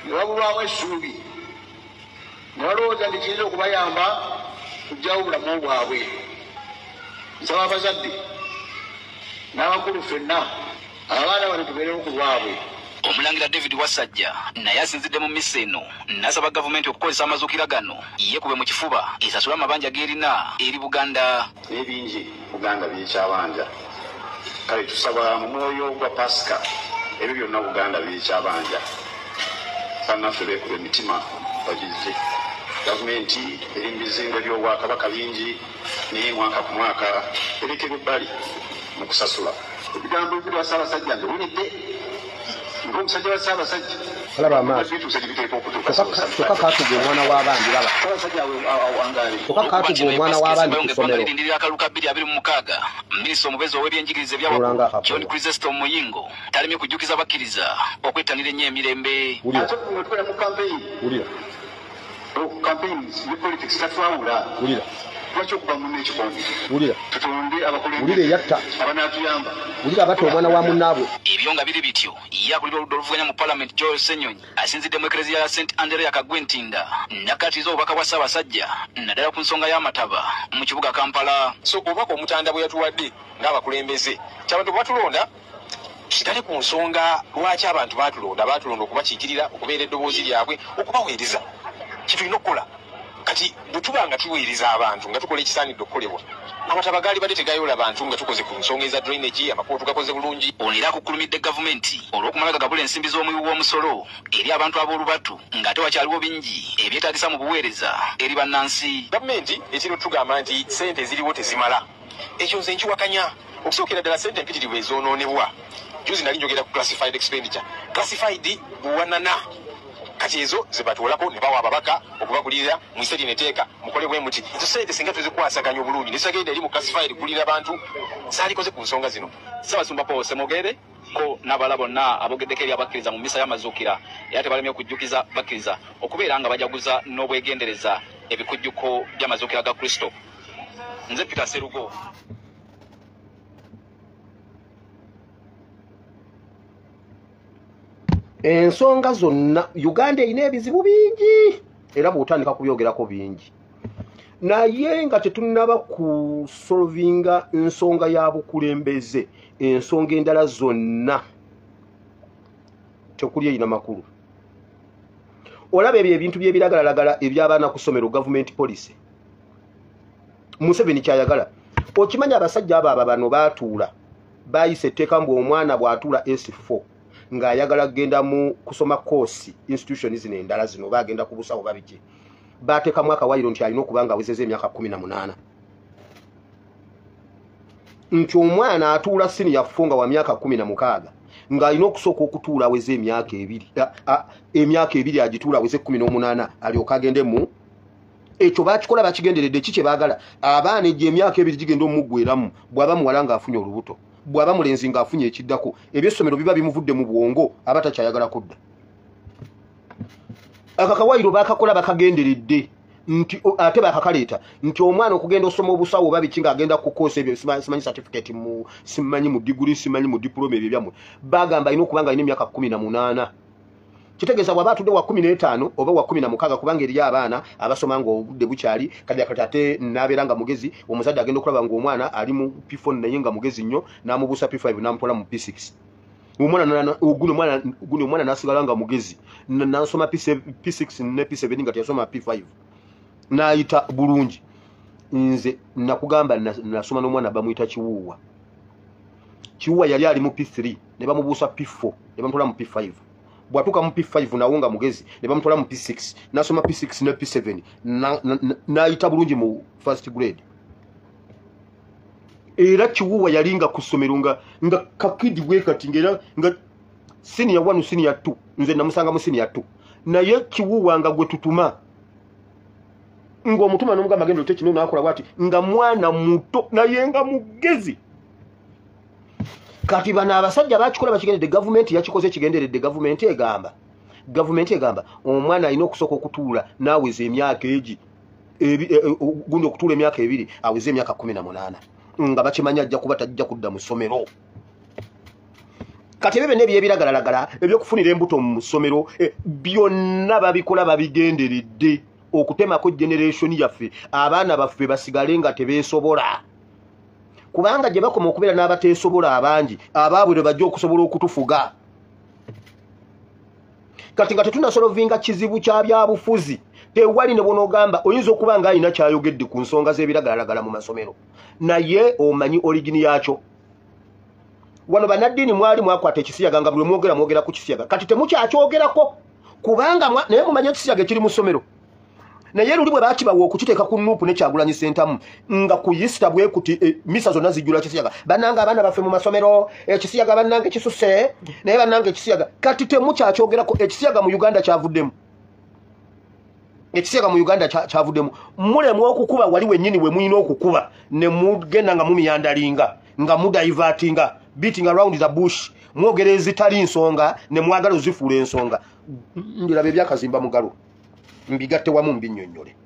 ne babulwamu essuubi ne balowooza nti kiyinza okubayamba kuggyawo obulamu bwabwe. Nsaba abazadde n'abakulu ffenna abaana bano tubeerewo ku lwabwe. Omulangira David Wasajja naye asinzidde mu mmisa eno n'asaba gavumenti okukozesa amazuukira gano yeekube mu kifuba esasule amabanja g'erina eri Buganda. N'ebingi Buganda byekyabanja. Kale tusaba mu mwoyo gwa Pasika ebyo byonna Buganda byekyabanja. Bannaffe beekuba emitima bagize. Gavumenti eri mu bizimbe by'Obwakabaka bingi naye mwaka ku mwaka erekebwa ebbali mu kusasula. Ebigambo ebirwa Ssaabasajja nziwulidde ng'omusajja wa Ssaabasajja. Kalaba amaaso. Kyokka kaatuga omwana w'abandi laba. Kyokka kaatuga omwana w'abandi ku ssomero. Lindirira akaluka 226 minisita omubezi ow'ebyenjigiriza ebyawaggulu John Chrysostom Muyingo talemye kujjukiza abakkiriza okwettanira ennyo emirembe. Ate nga tubeera mu campaign. Wulira. Campaigns ne politics tatwawula. Wulira. Lwaki okuba munne ekikondi? Wulira. Tutonde abakulembeze. Wulira eyatta. Abanaatuyamba. Wulira abatta omwana wa munnaabwe. Ebyo nga biri bityo ye akulira oludda oluvuganya mu Parliament Joel Ssenyonyi asinzidde mu ekereziya ya St Andrea Kagwentinda n'akkaatiriza obubaka bwa Ssaabasajja naddala ku nsonga y'amataba mu kibuga Kampala. So obubaka omutanda bwe yatuwadde ng'abakulembeze ky'abantu batulonda kitali ku nsonga lwaki abantu batulonda okubakiikirira okubeera eddoboozi lyabwe okubaweereza kitulina okukola. Kati bwe tuba nga tuweereza abantu nga tukola ekisaanidde okukolebwa amataba gaali badde tegayola bantu nga tukoze ku nsonga eza drainage amakubo tugakoze bulungi. Ono era akukkulumidde gavumenti olw'okumala gagabula ensimbi z'omuwi w'omusolo eri abantu ab'olubatu ng'ate wakyaliwo bingi ebyetaagisa mu buweereza eri bannansi. Gavumenti ekiro tugamba nti ssente eziriwo tezimala. Ekyo nze nkiwakanya okusookera ddala ssente empitirivu ezoonoonebwa. Juzi nali njogera ku classified expenditure. Classified buwanana kati ezo zebatuulako ne bawa ababaka okubagulirira mu ise lineteeka mukole bwe muti ezo sente singa tuzikwasaganya obulungi nesagende eri mu classified kulira abantu zaalikoze ku nsonga zino. Ssaabasumba Paul Semogere ko n'abala bonna abogeddeko eri abakkiriza mu mmisa y'amazuukira era tebalemye okujjukiza bakkiriza okubeera nga bajaguza n'obwegendereza ebikujjuko by'amazuukira ga Kristo. Nze Peter Serugo. Ensonga zonna Uganda erina ebizibu bingi era bw'otandika kubyogerako bingi, naye nga tetunnaba ku solvinga ensonga ya bukulembeze, ensonga endala zonna tekuli erina makulu. Olaba ebyo ebintu by'ebiragalalagala eby'abaana ku ssomero government policy Museveni kyayagala. Okimanya abasajja abo bano baatuula bayise etteeka mbu omwana bw'atuula S4 ng'ayagala kugenda mu kusoma course institution zino endala zino bagenda ku busawo babiki bateekamu akawayiro nti alina okuba nga awezezza emyaka 18 nti omwana atuula senior funga wa myaka 16 ng'alina okusooka okutuula aweze emyaka 2 emyaka 2 agituula aweze 18 alyoka agende mu ekyo bakikola bakigenderedde kiki baagala abaana ejje emyaka 2 gigenda omuggweramu bw'aba muwala ng'afunye olubuto bw'aba mulenzi ng'afunye ekiddako ebyessomero biba bimuvudde mu bwongo aba takyayagala kudda. Akakawayiro bakakola bakagenderedde nti ate bakakaleeta nti omwana okugenda osoma obusawo babiki ng'agenda ku course ebyo simanyi certificate mu simanyi mu degree simanyi mu diploma ebyo byamwe bagamba alina okuba nga alina emyaka 18 kitegeeza bw'aba atudde wa 15 oba wa 16 kubanga eriyo abaana abasoma ng'obudde bukyali kati ate n'abeera nga mugezi omuzadde agenda okulaba ng'omwana ali mu P4 naye nga mugezi nnyo n'amubuusa P5 n'amutwala mu P6 omwana n'asigala nga mugezi n'asoma P6 ne P7 nga teyasoma P5 n'ayita bulungi. Nze nakugamba nasoma n'omwana bamuyita Kiwuwa yali ali mu P3 ne bamubuusa P4 ne bamutwala mu P5 bwatuka mu P5 nawo nga mugezi ne bamutwala mu P6 nasoma P6 ne P7 n'ayita bulungi mu first grade. Era Kiwuwa yali nga ku ssomero nga kakidi bwe kati nga senior 1 senior 2 nze namusanga mu senior 2 naye Kiwuwa nga gwe tutuma ng'omutuma n'omugamba agenda ote kino n'akola bwati nga mwana muto naye nga mugezi. Kati bana abasajja bakikola bakigenderedde gavumenti yakikoze kigenderedde gavumenti egamba omwana alina okusooka okutuula n'aweza emyaka egi gundi okutuula emyaka 2 aweza emyaka 18 nga bakimanya ajja kuba tajja kudda mu ssomero. Kati ebyo n'ebyebiragalalagala ebyokufunira embuto mu ssomero byonna babikola babigenderedde okutemako generation yaffe abaana baffe basigale nga tebeesobola kubanga gye bakoma okubeera n'abateesobola abangi abaabwe bajja okusobola okutufuga. Kati nga tetunasolovinga kizibu kya byabufuzi tewali ne bonogamba oyinza okuba nga alina kyayogedde ku nsonga z'ebiragalalagala mu masomero naye omanyi origini yakyo. Wano bannaddiini mwali mwakwata ekisiyaga nga buli mwogera ku kisiyaga kati temukyakyogerako kubanga naye mumanyi ekisiyaga ekiri mu ssomero naye luli bwe bakibawa okukiteeka ku nuupu ne Kyagulanyi Ssentamu nga ku yisita bwe kuti misa zonna zijjula kisiyaga bannanga abaana baffe mu masomero ekisiyaga bannanga ekisuse naye bannanga ekisiyaga kati temukyakyogerako. Ekisiyaga mu Uganda kyavuddemu mulemu okukuba wali wennyini we muyina okukuba ne mugenda nga mumiyandalinga nga mudaivatinga beating around the bush mwogera ezitali nsonga ne mwagala ozifuula ensonga. Ndirabe ebyakazimba mugalo mbigatte wamu mbinnyonnyole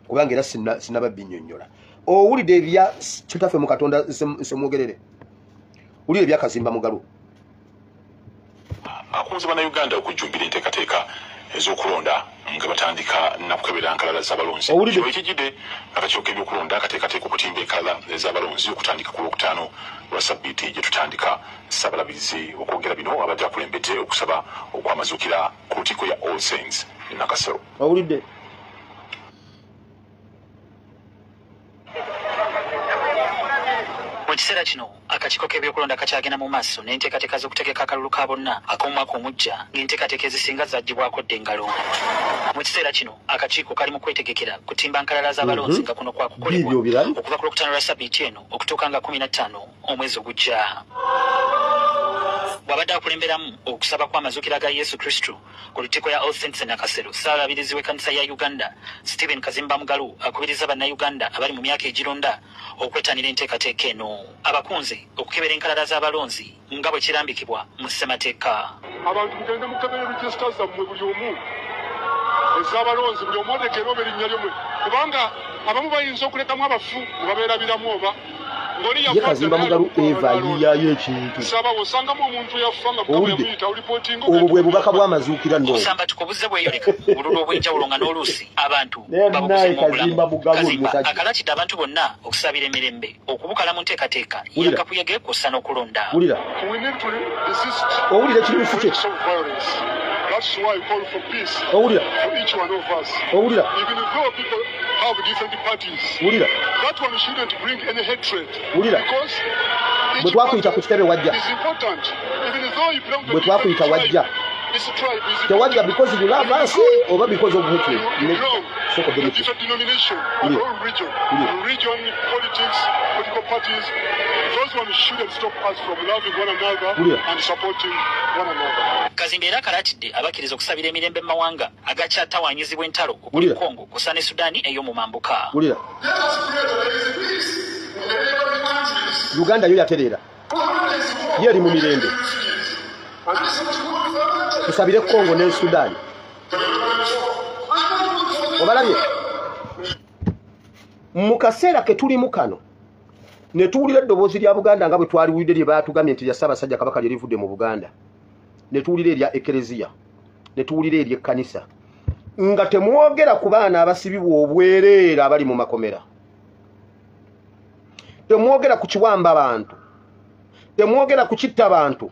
kubanga era sinaba binnyonnyola. Owulidde ebya kitaffe mu Katonda semwogerere owulidde ebyakazimba mugalo akunze bannayuganda okujjumbira enteekateeka ez'okulonda nga batandika nakukebera nkalala z'abalonzi ekijjidde akakiiko k'ebyokulonda akateekateeka okutimba enkalala ez'abalonzi okutandika ku Lwokutaano lwa Ssabbiiti gye tutandika. Ssaabalabirizi okwogera bino abadde akulembedde okusaba okwamazuukira ku lukiiko ya All Saints Nakasero. Owulidde mu kiseera kino akakiiko k'ebyokulonda kakyagenda mu maaso n'enteekateeka z'okutegeka akalulu ka bonna ak'omwaka omujja ng'enteekateeka ezisinga zaggibwako dde engalo. Mu kiseera kino akakiiko kali mu kwetegekera kutimba nkalala z'abalonzi nga kuno kwakukolebwa okuva ku Lwokutaano lwa Ssabbiiti eno okutuuka nga 15 omwezi ogujja. wabadde akulemberamu okusaba kw'amazuukira ga Yesu Kristo ku lutikko ya All Saints Nakasero. Ssaalabirizi w'ekkanisa ya Uganda Stephen Kazimba Mugalu akubiriza bannayuganda abali mu myaka egironda okwettanira enteekateeka eno. Abakunze okukebera enkalala z'abalonzi nga bwe kirambikibwa mu ssemateeka. Abantu mugende mukebere regisita zammwe buli omu ez'abalonzi buli omu odekera oba erinnya lyomwe kubanga abamu bayinza okulekamu abafu ne babeerabiramu oba ye Kazimba Mugalu eva yiyayo ekintu obwo bwe bubaka bw'amazuukira nno obusamba tukubuze bweyoleka obululu obw'enjawulo nga n'oluusi abantu Kazimba Mugalu akalatidde abantu bonna okusabira emirembe okubukala mu nteekateeka yakapuyege kussa n'okulonda owulira ekirimusu kye That's why we call for peace for each one of us. Even though people have different parties, that one shouldn't bring any hatred. Because each party is important. Even though you belong to different tribe, this tribe is important. Because you love us or because of hatred? You belong to different denomination and all religion, politics, political parties. Those ones shouldn't stop us from loving one another and supporting one another. Kazimba era akalatidde abakkiriza okusabira emirembe mu mawanga agakyatawaanyizibwa entalo okuli Kongo kussa ne Sudaani ey'omu mambuka. Uganda yo yatereera ye eri mu mirembe tusabire Kongo ne Sudaani obalabye mu kaseera ke tulimu kano ne tuwulira eddoboozi lya Buganda nga bwe twaliwulidde lye baatugambye nti lya Ssaabasajja Kabaka lye livudde mu Buganda ne tuwulira erya Ekereziya ne tuwulira erya ekkanisa nga temwogera ku baana abasibibwa obwereere abali mu makomera, temwogera ku kiwamba abantu, temwogera ku kitta abantu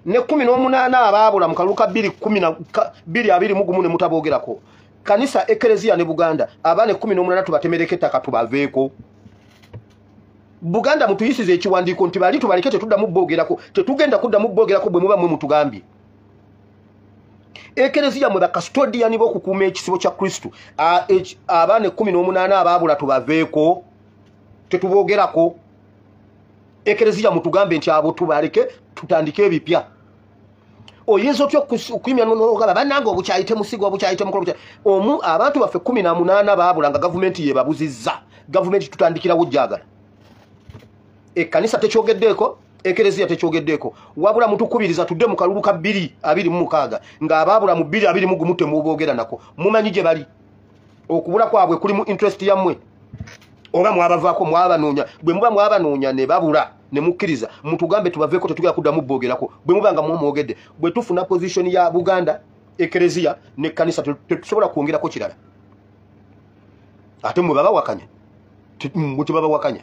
ne 18 abaabula mu kalulu ka 2021 ne mutaboogerako. Kanisa Ekereziya ne Buganda abaana 18 tubatemereke ettaka tubaveeko. Buganda mutuyisize ekiwandiiko nti bali tubaleke tetuddamu boogerako, tetugenda kuddamu boogerako bwe muba mwe mutugambye. Ekereziya mwe bakastodiani b'okukuuma ekisibo kya Kristo abaana 18 abaabula tubaveeko tetuboogerako. Ekereziya mutugambe nti abo tubaleke tutandike ebipya. Oyinza otyo okuyimya n'ogamba bannange obukyayite musigo obukyayite mukolo omu abantu baffe 18 baabula nga gavumenti yebabuzizza. Gavumenti tutandikirawo jjagala. Ekkanisa tekyogeddeeko, Ekereziya tekyogeddeeko, wabula mutukubiriza tudde mu kalulu ka 226 nga abaabula mu 221 temuboogera nako. Mumanyi gye bali. Okubula kwabwe kuli mu interest yammwe. Oba mwabavaako mwabanoonya, bwe muba mwabanoonya ne babula ne mukkiriza mutugambe tubaveeko tetugenda kuddamu boogerako. Bwe mubanga mwogedde bwe tufuna position ya Buganda Ekereziya ne kanisa tetusobola kwongerako kirala. Ate mwe babawakanya mutibabawakanya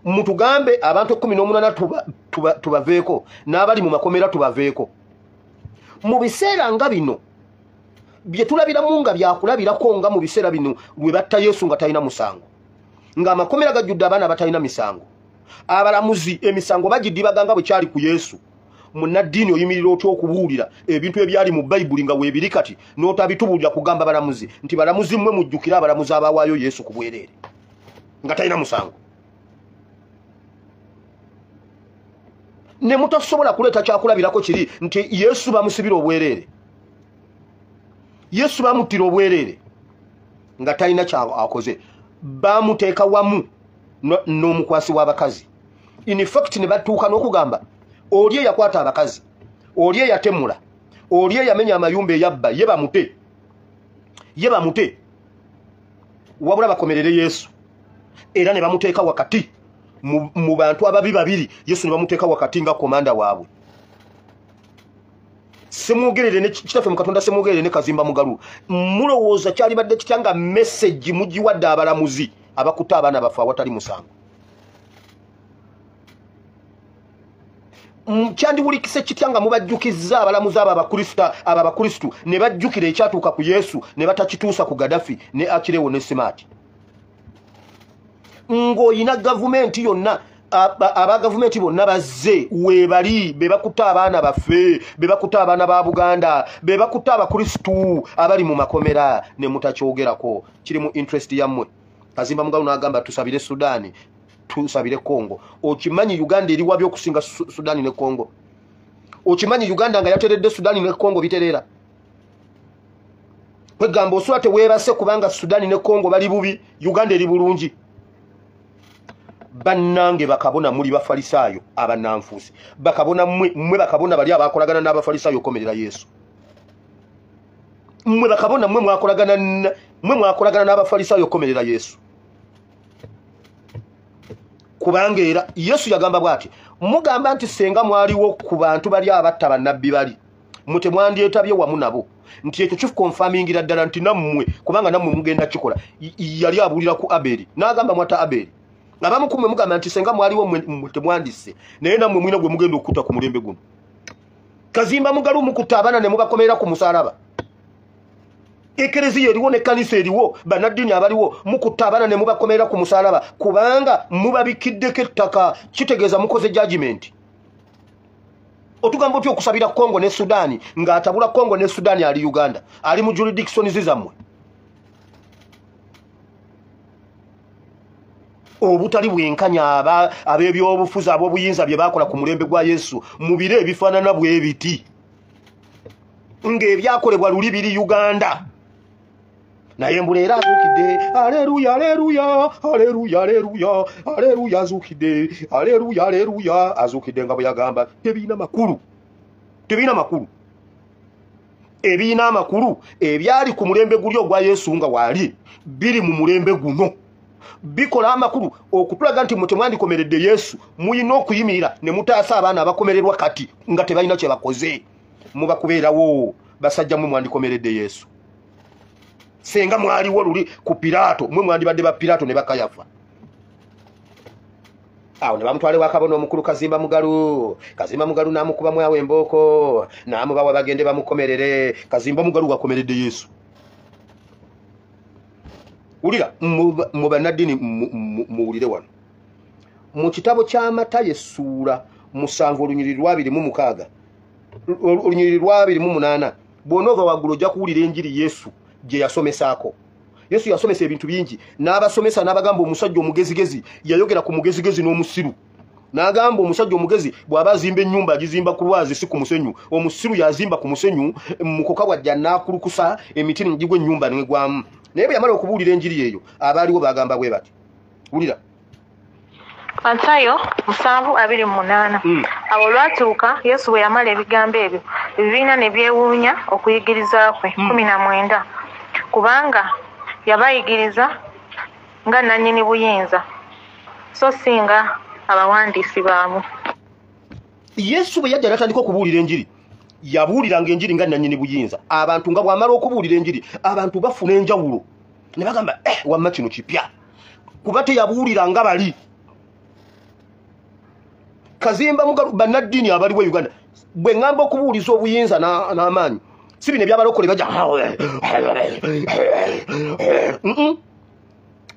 mutugambe abantu 18 tubaveeko n'abali mu makomera tubaveeko. Mu biseera nga bino bye tulabiramu nga byakulabirako nga mu biseera bino lwe batta Yesu nga talina musango, nga amakomera gajjudde abaana batalina misango, abalamuzi emisango bagidibaganga bwe kyali ku Yesu. Munnaddiini oyimirira otya okubuulira ebintu ebyali mu Bayibuli nga weebiri kati n'otabitubuulira kugamba balamuzi nti balamuzi mmwe mujjukira abalamuzi abawaayo Yesu ku bwereere nga talina musango. Ne mutasobola kuleeta kyakulabirako kiri nti Yesu bamusibira obwereere, Yesu bamuttira obwereere nga talina kyakoze, bamuteeka wamu n'omukwasi w'abakazi. In fact ne batuuka n'okugamba oli eyakwata abakazi, oli eyatemula, oli eyamenya amayumba eyabba ye bamute wabula bakomerere Yesu era ne bamuteeka wakati mu bantu ababi babiri. Yesu ne bamuteeka wakati nga komanda waabwe. Semwogerere ne kitaffe mu Katonda, semwogerere ne Kazimba Mugalu. Mulowooza kyali badde kitanga message mugiwadde abalamuzi abakuta abaana bafe awatali musango. Kyandiwulikise kityanga mubajjukizza abalamuzi abakristu ne bajjukira ekyatuuka ku Yesu ne batakituusa ku Gaddafi ne Akirewo ne Smart. Ng'oyina gavumenti yonna aba gavumenti bonna bazze weebali be bakuta abaana baffe, be bakuta abaana ba Buganda, be bakuta abakristu abali mu makomera ne mutakyogerako. Kiri mu interest yammwe. Kazimba Mugalu n'agamba tusabire Sudaani, tusabire Kongo. Okimanyi Uganda eri wabi okusinga Sudaani ne Kongo. okimanyi Uganda nga yateredde Sudani ne Congo biterera kwegamba osula teweebase kubanga Sudani ne Congo bali bubi Uganda eri bulungi bannange bakabona muri bafalisaayo abananfuusi bakabona mmwe bakabona bali abakolagana n'abafalisaayo okomerera Yesu mmwe bakabona mmwe mwakolagana n'abafalisaayo okomerera Yesu kubanga era Yesu yagamba bwati mugamba nti senga mwaliwo ku bantu bali abatta bannabbi bali mutemwandyetabye wamu nabo nti ekyo kifu konfamingira ddala nti nammwe kubanga nammwe mugenda kikola yali abuulira ku Aberi n'agamba mwata Aberi abamu kumwe mugamba nti senga mwaliwo mmwe temwandise naye nammwe mwina gwe mugenda okukuta ku mulembe guno kazimba mugalu mukutta abaana ne mubakomerera ku musalaba ekereziya eriwo ne kanisa eriwo bannaddiini abaliwo mukutta abaana ne mubakomerera ku musalaba kubanga mubabikiddeko ettaka kitegeeza mukoze judgment otugamba otyo okusabira Congo ne Sudani ng'atabula Congo ne Sudani ali Uganda ali mu jurisdiction zizammwe obutali bwenkanya ab'ebyobufuzi ab'obuyinza bye bakola ku mulembe gwa Yesu mu biro ebifaanana bwe biti ng'ebyakolebwa luli biri Uganda naye mbulera azuukidde aleluya aleluya aleluya aleluya aleluya azuukidde aleluya aleluya azuukidde nga bwe yagamba tebiina makulu ebiina amakulu ebyali ku mulembe guli ogwa Yesu nga waali biri mu mulembe guno bikola amakulu okutulaga nti mutemwandikomeredde Yesu muyina okuyimirira ne mutaasa abaana abakomererwa kati nga tebalina kye bakoze mubakubeerawo basajja mwe mwandikomeredde Yesu senga mwaliwo luli ku Pilato mwe mwandibadde ba Pilato ne bakayafa awo ne bamutwale wakabona omukulu Kazimba Mugalu n'amukuba mwawe embooko n'amubawa bagende bamukomerere Kazimba Mugalu wakomeredde Yesu ulira mu bannaddiini muwulire wano mu kitabo kya Matayo essuula 7 olunyiriri lwa 28 bw'onoova waggulu ojja kuwulira enjiri Yesu gye yasomesaako Yesu yasomesa ebintu bingi n'abasomesa n'abagamba omusajja omugezigezi yayogera ku mugezigezi n'omusiru n'agamba omusajja omugezi bw'aba azimba ennyumba agizimba ku lwazi si ku musenyu omusiru yazimba ku musenyu mukoka wajja n'akulukusa emiti n'egigwa ennyumba n'egwamu naye bwe yamala okubuulira enjiri eyo abaaliwo bagamba bwe bati wulira Matayo 7:28 Awo lwatuuka Yesu bwe yamala ebigambo ebyo ebibiina ne byewuunya okuyigiriza kwe 19 kubanga yabayigiriza nga nannyini buyinza so singa abawandiisi baamu. Yesu bwe yajja n'atandika okubuulira enjiri yabuuliranga enjiri nga nannyini buyinza abantu nga bw'amala okubuulira enjiri abantu bafuna enjawulo ne bagamba wamma kino kipya kuba teyabuuliranga bali Kazimba Mugalu bannaddiini abaliwo Uganda bwe ŋŋamba okubuuliza obuyinza n'amaanyi si bino ebyabalokole bajja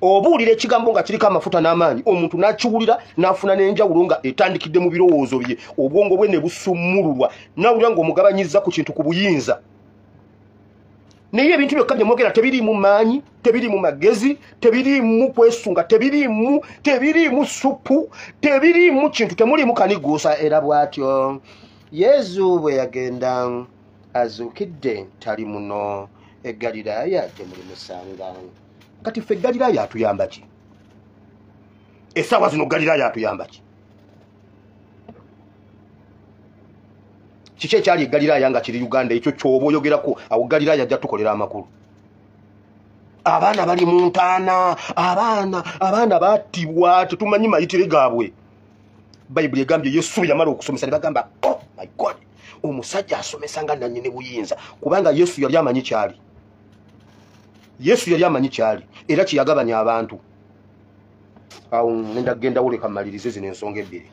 obuulira ekigambo nga kiriko amafuta n'amaanyi omuntu n'akiwulira n'afuna n'enjawulo nga etandikidde mu birowoozo bye obwongo bwe ne busummululwa n'awulira ng'omugabanyiza ku kintu ku buyinza naye ebintu byokka bye mwogera tebiriimu maanyi tebiriimu magezi tebiriimu kwesunga tebiriimu supu tebiriimu kintu temuliimu kaniguusa era bw'atyo Yesu bwe yagenda azuukidde tali muno egaliraaya gye muli musanga kati ffe Galiraaya atuyamba ki essaawa zino Galiraaya atuyamba ki kiki ekyali Galiraaya nga kiri Uganda ekyo kyoba oyogerako awo Galiraaya ajja tukolera amakulu abaana bali mu ntaana abaana battibwa tetumanyi mayitire gaabwe Bayibuli egambye Yesu yamala okusomesa ne bagamba oh my God omusajja asomesa nga nannyini buyinza kubanga Yesu yali amanyi kyali era kiyagabanya abantu awo nenda genda wuleka malirize zino ensonga ebbiri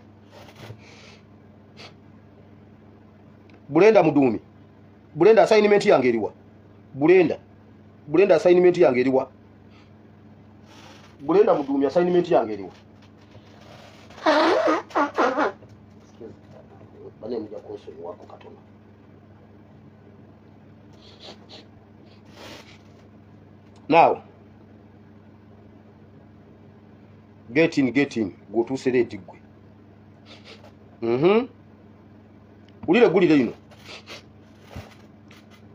Bulenda Muduumi Bulenda assignment yange eriwa Bulenda assignment yange eriwa Bulenda Muduumi assignment yange eriwa bane mja konsoli wako katono now get in go to select gwe ulire gulire lino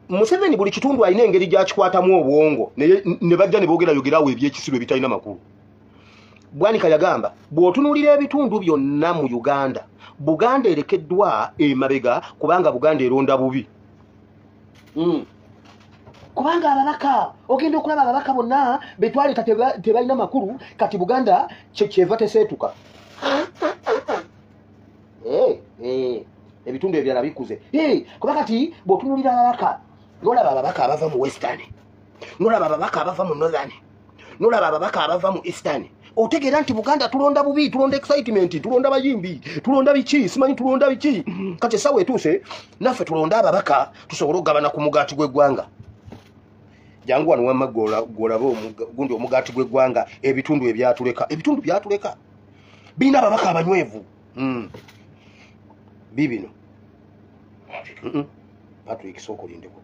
Museveni buli kitundu alina engeri gyakikwatamu obwongo ne bajja ne boogera yogerawo ebyekisibo ebitalina makulu. Bwanika yagamba bw'otunuulira ebitundu byonna mu Uganda, Buganda erekeddwa emabega kubanga Buganda eronda bubi. Kubanga ababaka ogenda okulaba ababaka bonna betwaleka tebalina makulu kati Buganda kyeva teseetuka. Ebitundu ebirala bikuze. Kuba kati bw'otunuulira ababaka nolaba ababaka abava mu Western, nolaba ababaka abava mu Northern, nolaba ababaka abava mu Eastern. Otegeera nti Buganda tulonda bubi, tulonda excitement, tulonda bayimbi, tulonda biki, simanyi tulonda biki. Kati sawa etuuse naffe tulonda ababaka tusobole okugabana ku mugaati gw'eggwanga. Jangu wano wamma gwolaba gundi omugaati gw'eggwanga ebitundu ebyatuleka. Ebitundu byatuleka birina ababaka abanywevu. Bibino. Patrick Soko lindeko.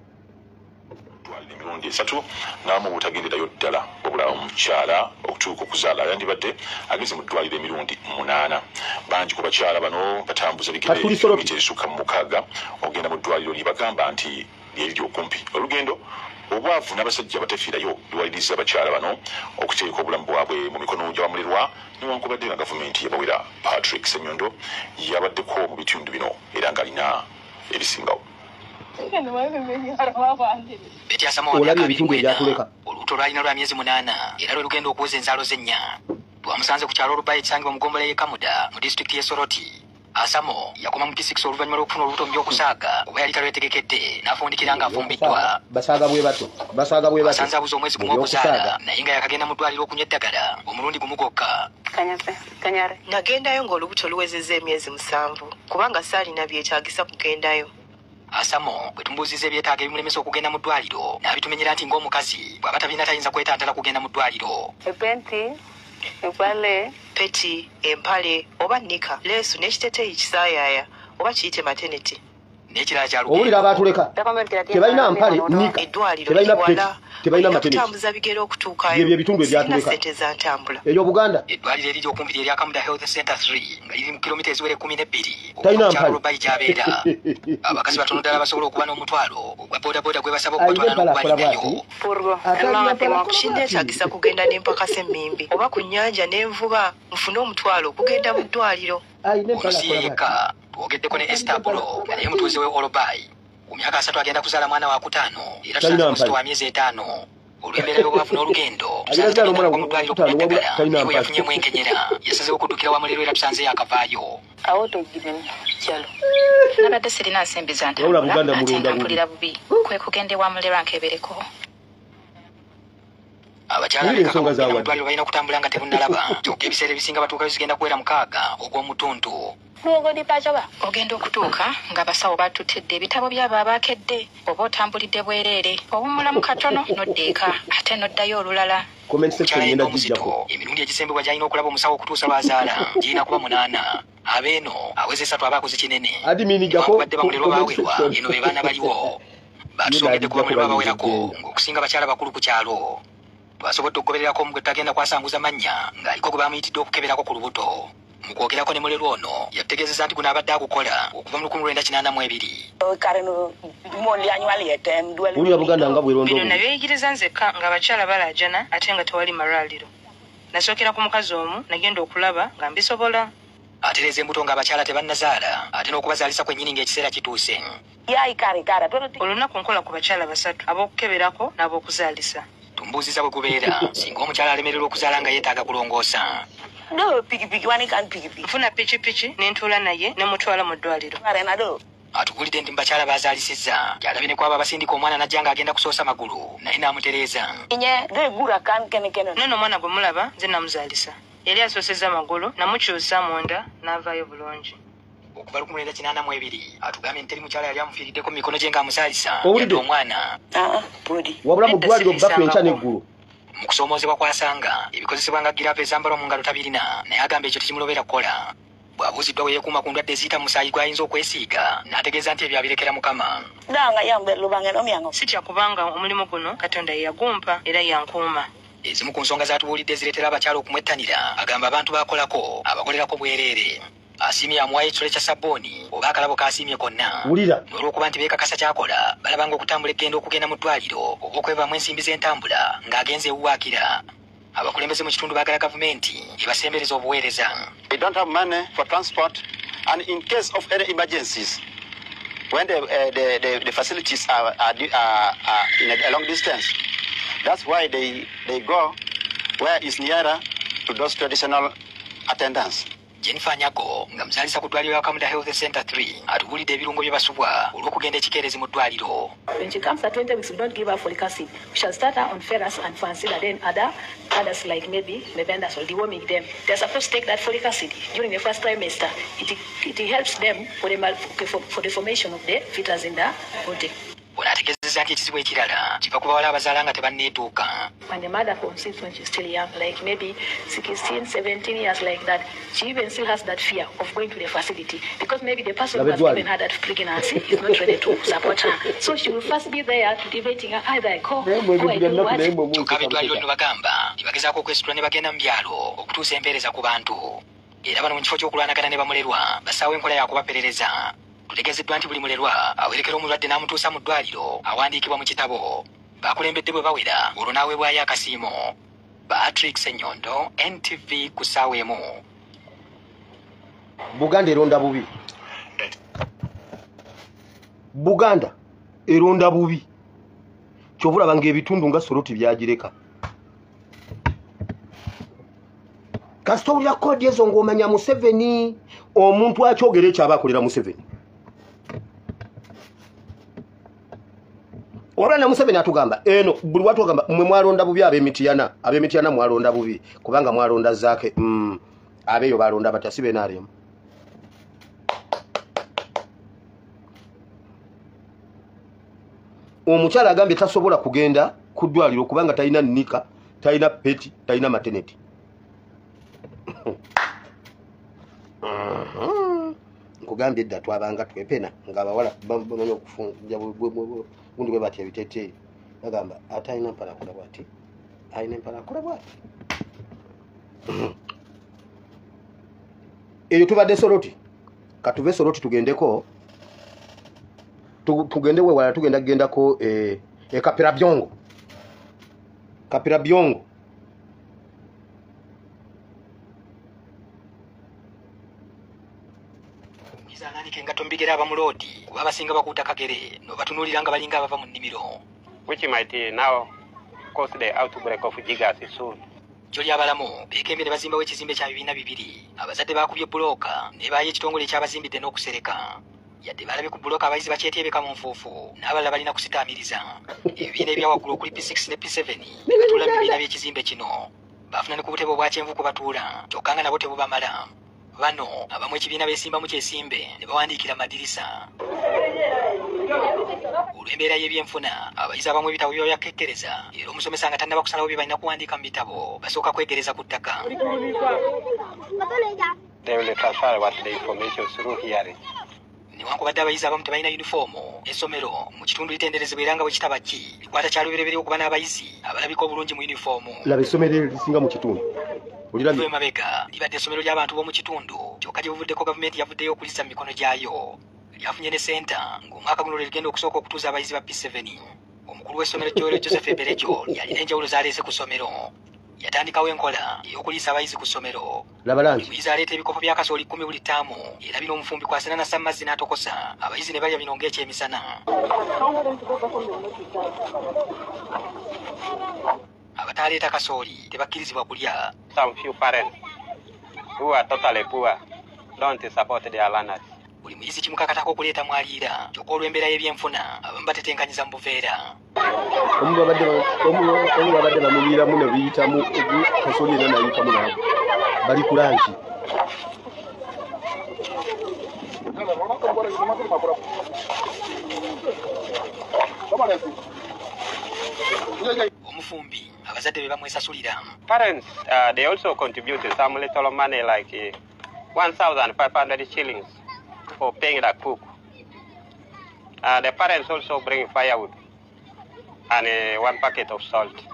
Emirundi esatu namu butagenderayo ddala wabula omukyala okutuuka okuzaala yandibadde ageze mu ddwaliro emirundi 8. Bangi ku bakyala bano batambuza bigere ebisukka mu 6 ogenda mu ddwaliro lyebagamba nti lyeri okumpi. Olugendo obwavu n'abasajja batefiirayo luwaliriza abakyala bano okuteeka obulamu bwabwe mu mikono gy'abamulerwa newankubadde nga gavumenti yabawera. Patrick Ssenyondo yabaddeko mu bitundu bino era ng'alina ebisingawo. Olabye ebitundu ebyatuleka olubuto lwalina lwa myezi 8 era lwe lugenda okuweza enzaalo z'ennya. Lwamusanze ku kyalo Olubayi ekisangibwa mu ggombolola y'e Kamuda mu disitulikiti y'e Soroti. Asamo yakoma mu P6 oluvannyuma lw'okufuna olubuto mu by'okusaaga oba yali talwetegekkedde n'afundikira ng'afumbiddwa. Basaaga bwe bato. Asanze abuze omwezi gumu okuzaala naye nga yakagenda mu ddwaliro okunywa eddagala omulundi gumu gwokka. Kanyare nagendayo ng'olubuto luwezezza emyezi 7 kubanga saalina byekyagisa kugendayo. Asamo bwe tumbuuziza ebyetaaga ebimulemesa okugenda mu ddwaliro n'abitumenyera nti ng'omukazi bw'aba tabiina tayinza kwetantala kugenda mu ddwaliro. Epenti, empale, peti, empale oba nika, leesu n'ekiteteeyi kisaayaaya oba kiyite maternity. N'ekirala kya owulira abaatuleka tebalina mpale nika tebalina peti tebalina maternity. Okutambuza bigere okutuukayo ebyo ebitundu ebyatuleka ssente za ntambula. Eyo Buganda eddwaliro eriri okumpi ly'erya Kamuda Health Center 3 nga liri mu kilomita eziwera 12 talina okuva Olubayi gy'abeera. Abakazi batono ddala basobola okuba n'omutwalo ogwa boodabooda gwe basaba okubatwala n'okubalindayo. Kinneekyagisa kugenda n'empakasa emmimbi oba ku nnyanja n'envuba nfune omutwalo okugenda mu ddwaliro. Olusi yekka twogeddeko ne Esther Bulo nga naye mutuuze we Olubayi. Ku myaka 3 agenda kuzaala mwana wa 5 era tusanze musito wa myezi 5. Olw'embeera y'obwavu n'olugendo tusanze mu ddwaliro ku eddagala niwe yafunyemu enkenyera yasazeewo okuddukira Wamuliro era tusanze yakavaayo. Awo tojjiremu kyalo nabadde sirina nsimbi za ntambula ate nga mpulira bubi kwe kugenda ewa Muliro nkebereko. Abakyala ab'ekaka mu ddwaliro balina okutambula nga tebunnalaba kyokka ebiseera ebisinga batuukayo zigenda kuwera 6 ogw'omutuntu. Ogenda okutuuka ng'abasawo batutidde ebitabo byabo abaakedde oba otambulidde bwereere owummulamu katono nodda eka ate noddayo olulala. Emirundi egisembebwa gy'alina okulaba omusawo okutuusa lw'azaala girina kuba 8. Abeeno aweza 3 aba akoze kinene newankubadde bamulerwa baawerwa eno be baana baliwo. Batusongedde ku bamulerwa abawerako ng'okusinga bakyala bakulu ku kyalo. Twasobodde okugobererako omu gwe tutagenda kwasanguza mannya ng'aliko gwe baamuyitidde okukeberako ku lubuto. Mu kwogerako ne Muliro ono yategeezezza nti guno abadde agukola okuva mu 1982. Bino nabyeyigiriza nzekka ng'abakyala balaajana ate nga tewali malwaliro. Nasookera ku mukazi omu nagenda okulaba nga mbisobola. Atereeza embuto ng'abakyala tebannazaala ate n'okubazaalisa kwennyini ng'ekiseera kituuse. Olunaku nkola ku bakyala 3 ab'okukeberako n'ab'okuzaalisa. Tumbuuziza bwe gubeera singa omukyala alemererwa okuzaala nga yeetaaga kulongoosa. Nfuna pikipiki n'entuula naye ne mutwala mu ddwaliro. Atukulidde nti mu bakyala bazaalisizza gy'alabye ne kwaba abasindika omwana n'ajja ng'agenda kusoosa magulu naye n'amutereeza. Nono omwana gwe mulaba nze namuzaalisa yali asoosezza magulu namukyusa munda n'avaayo bulungi. Okuva 1982 atugambye nti teri mukyala yali amufiiriddeko mu mikono gye ng'amusaalisa yadde omwana. Wabula mu ddwaliro bbafu enkya n'eggulu. Mu kusoomoozebwa kwasanga ebikozesebwa nga giraavu ezambalwa mu ngalo tabirina naye agamba ekyo tekimulobera kukola. Bw'abuuziddwa we yeekuuma ku ndwadde eziyita musaayi gw'ayinza okwesiiga n'ategeeza nti ebyo abirekera Mukama. Si kyakubanga omulimu guno Katonda ye yagumpa era yankuuma. Ezimu ku nsonga z'atubuulidde zireetera abakyala okumwettanira agamba abantu baakolako abakolerako bwereere. asimye amuwayo ekitole kya sabbooni oba akalabo kaasimye konna n'olwokuba nti beekakasa kyakola balabanga okutambula eggenda okugenda mu ddwaliro oba okwevaamu ensimbi z'entambula ng'agenze ewuwaakira. Abakulembeze mu kitundu baagala gavumenti ebasembereza obuweereza. They don't have money for transport, and in case of any emergencies, when the facilities are in a long distance, that's why they go where is nearer to those traditional attendants. Jennifer Nyago nga muzaalisa ku ddwaliro lya Kamuda Health Center 3 atubuulidde ebirungo bye basubwa olw'okugenda ekikeerezi mu ddwaliro. When she comes at 20 weeks, we don't give her folic acid. We shall start her on ferrous and fancila, then others like maybe Mebendas or deworming them. They're supposed to take that folic acid during the first trimester. It helps them for the formation of the fetus in the body. Ategeezezza nti ekizibu ekirala kiva ku bawala abazaala nga tebanneetuuka. When the mother conceives when she's still young, like maybe 16, 17 years like that, she even still has that fear of going to the facility because maybe the person who has even had that pregnancy is not ready to support her. So she will first be there debating either I call or I do what. Kyokka ab'eddwaliro lino bagamba bagezaako okwesitula ne bagenda mu byalo okutuusa empeereza ku bantu. Era bano mu kifo ky'okulwanagana ne bamulerwa basaawo enkola yakubaperereza. Tutegeezeddwa nti buli mulerwa awerekera omulwadde n'amutuusa mu ddwaliro awandiikibwa mu kitabo. Bakulembedde bwe bawera olwo n'aweebwayo akasiimo. Patrick Senyondo, NTV ku ssaawa emu. Buganda eronda bubi. Buganda eronda bubi. Kyovulaba ng'ebitundu nga Soroti byagireka. Kasita owulira kkoodi ezo ng'omanya Museveni omuntu akyogera ekyo aba akolera Museveni. Olwana Museveni atugamba eno buli watu agamba mwe mwalonda bubi ab'Emityana mwalonda bubi kubanga mwalonda zaake abeyo balonda batasibe nalemu. Omukyala agambye tasobola kugenda ku ddwaliro kubanga talina nnika, talina peti, talina maternity. Nkugambye edda twabanga twepena ng'abawala bamanyi okufunja bundi bwe bati ebiteeteeyi bagamba ate alina mpala akola bwati alina empala akola bwati. Eyo tubadde Soroti katuve Soroti tugendeko tugende wewala tugenda kugendako Kapera Byongo. Kapera Byongo engato mbigera abamulodi kuba abasinga bakuuta kagere no batunuulira nga balinga abava mu nnimiro. Which might now cause the outbreak of jiggers soon. Joli abalamu beekembye ne bazimbawo ekizimbe kya bibiina bibiri. Abazadde baakubye bbulooka ne baayo ekitongole ekyabazimbidde n'okusereka. Yadde balabye ku bbulooka abayizi bakyetyebeka mu nfuufu n'abalala balina kusitaamiriza. Ebibiina ebya waggulu okuli P6 ne P7 ne batuula mu bibiina by'ekizimbe kino. Bafuna ne ku butebe obwa kyenvu ku batuula kyokka nga nabo tebubamala. Bano abamu ekibiina beesimba mu kyesimbe ne bawandiikira madirisa. Olw'embeera y'ebyenfuna abayizi abamu ebitabo by'oyakekkereza era omusomesa nga tannaba kusalawo bye balina kuwandiika mu bitabo basooka kwegereza ku ttaka. Newankubadde abayizi abamu tebalina yunifoomu essomero mu kitundu litenderezebwa era nga bwe kitaba ki likwata kyalubereberye okuba n'abayizi abalabika obulungi mu yunifoomu. Laba essomero erisinga mu kitundu emabega libadde essomero ly'abantu b'omu kitundu kyokka gye buvuddeko gavumenti yavuddeyo okulissa mu mikono gyayo. Lyafunye ne senta ng'omwaka guno lwe ligenda okusooka okutuuza abayizi ba P7. Omukulu w'essomero Joel Joseph Eberejo yalina enjawulo z'aleese ku ssomero. Yatandikawo enkola ey'okuliisa abayizi ku ssomero. Omuyizi aleeta ebikopo bya kasooli 10 buli ttaamu era bino omufumbi kwasena nassa amazzi n'atokosa abayizi ne balya bino ng'ekyemisana. Abataleeta kasooli tebakkirizibwa kulya. Some few parents who are totally poor don't support their learners. Buli muyizi kimukakatako okuleeta mwaliira kyokka olw'embeera y'ebyenfuna abamu batetenkanyiza mu buveera. Omu babadde bamuliiramu ne biyitamu kasooli era nayitamu nabo bali ku lanki. Omufumbi abazadde be bamwesasulira. Parents they also contribute some little money like 1,500 shillings for paying the cook. The parents also bring firewood and 1 packet of salt.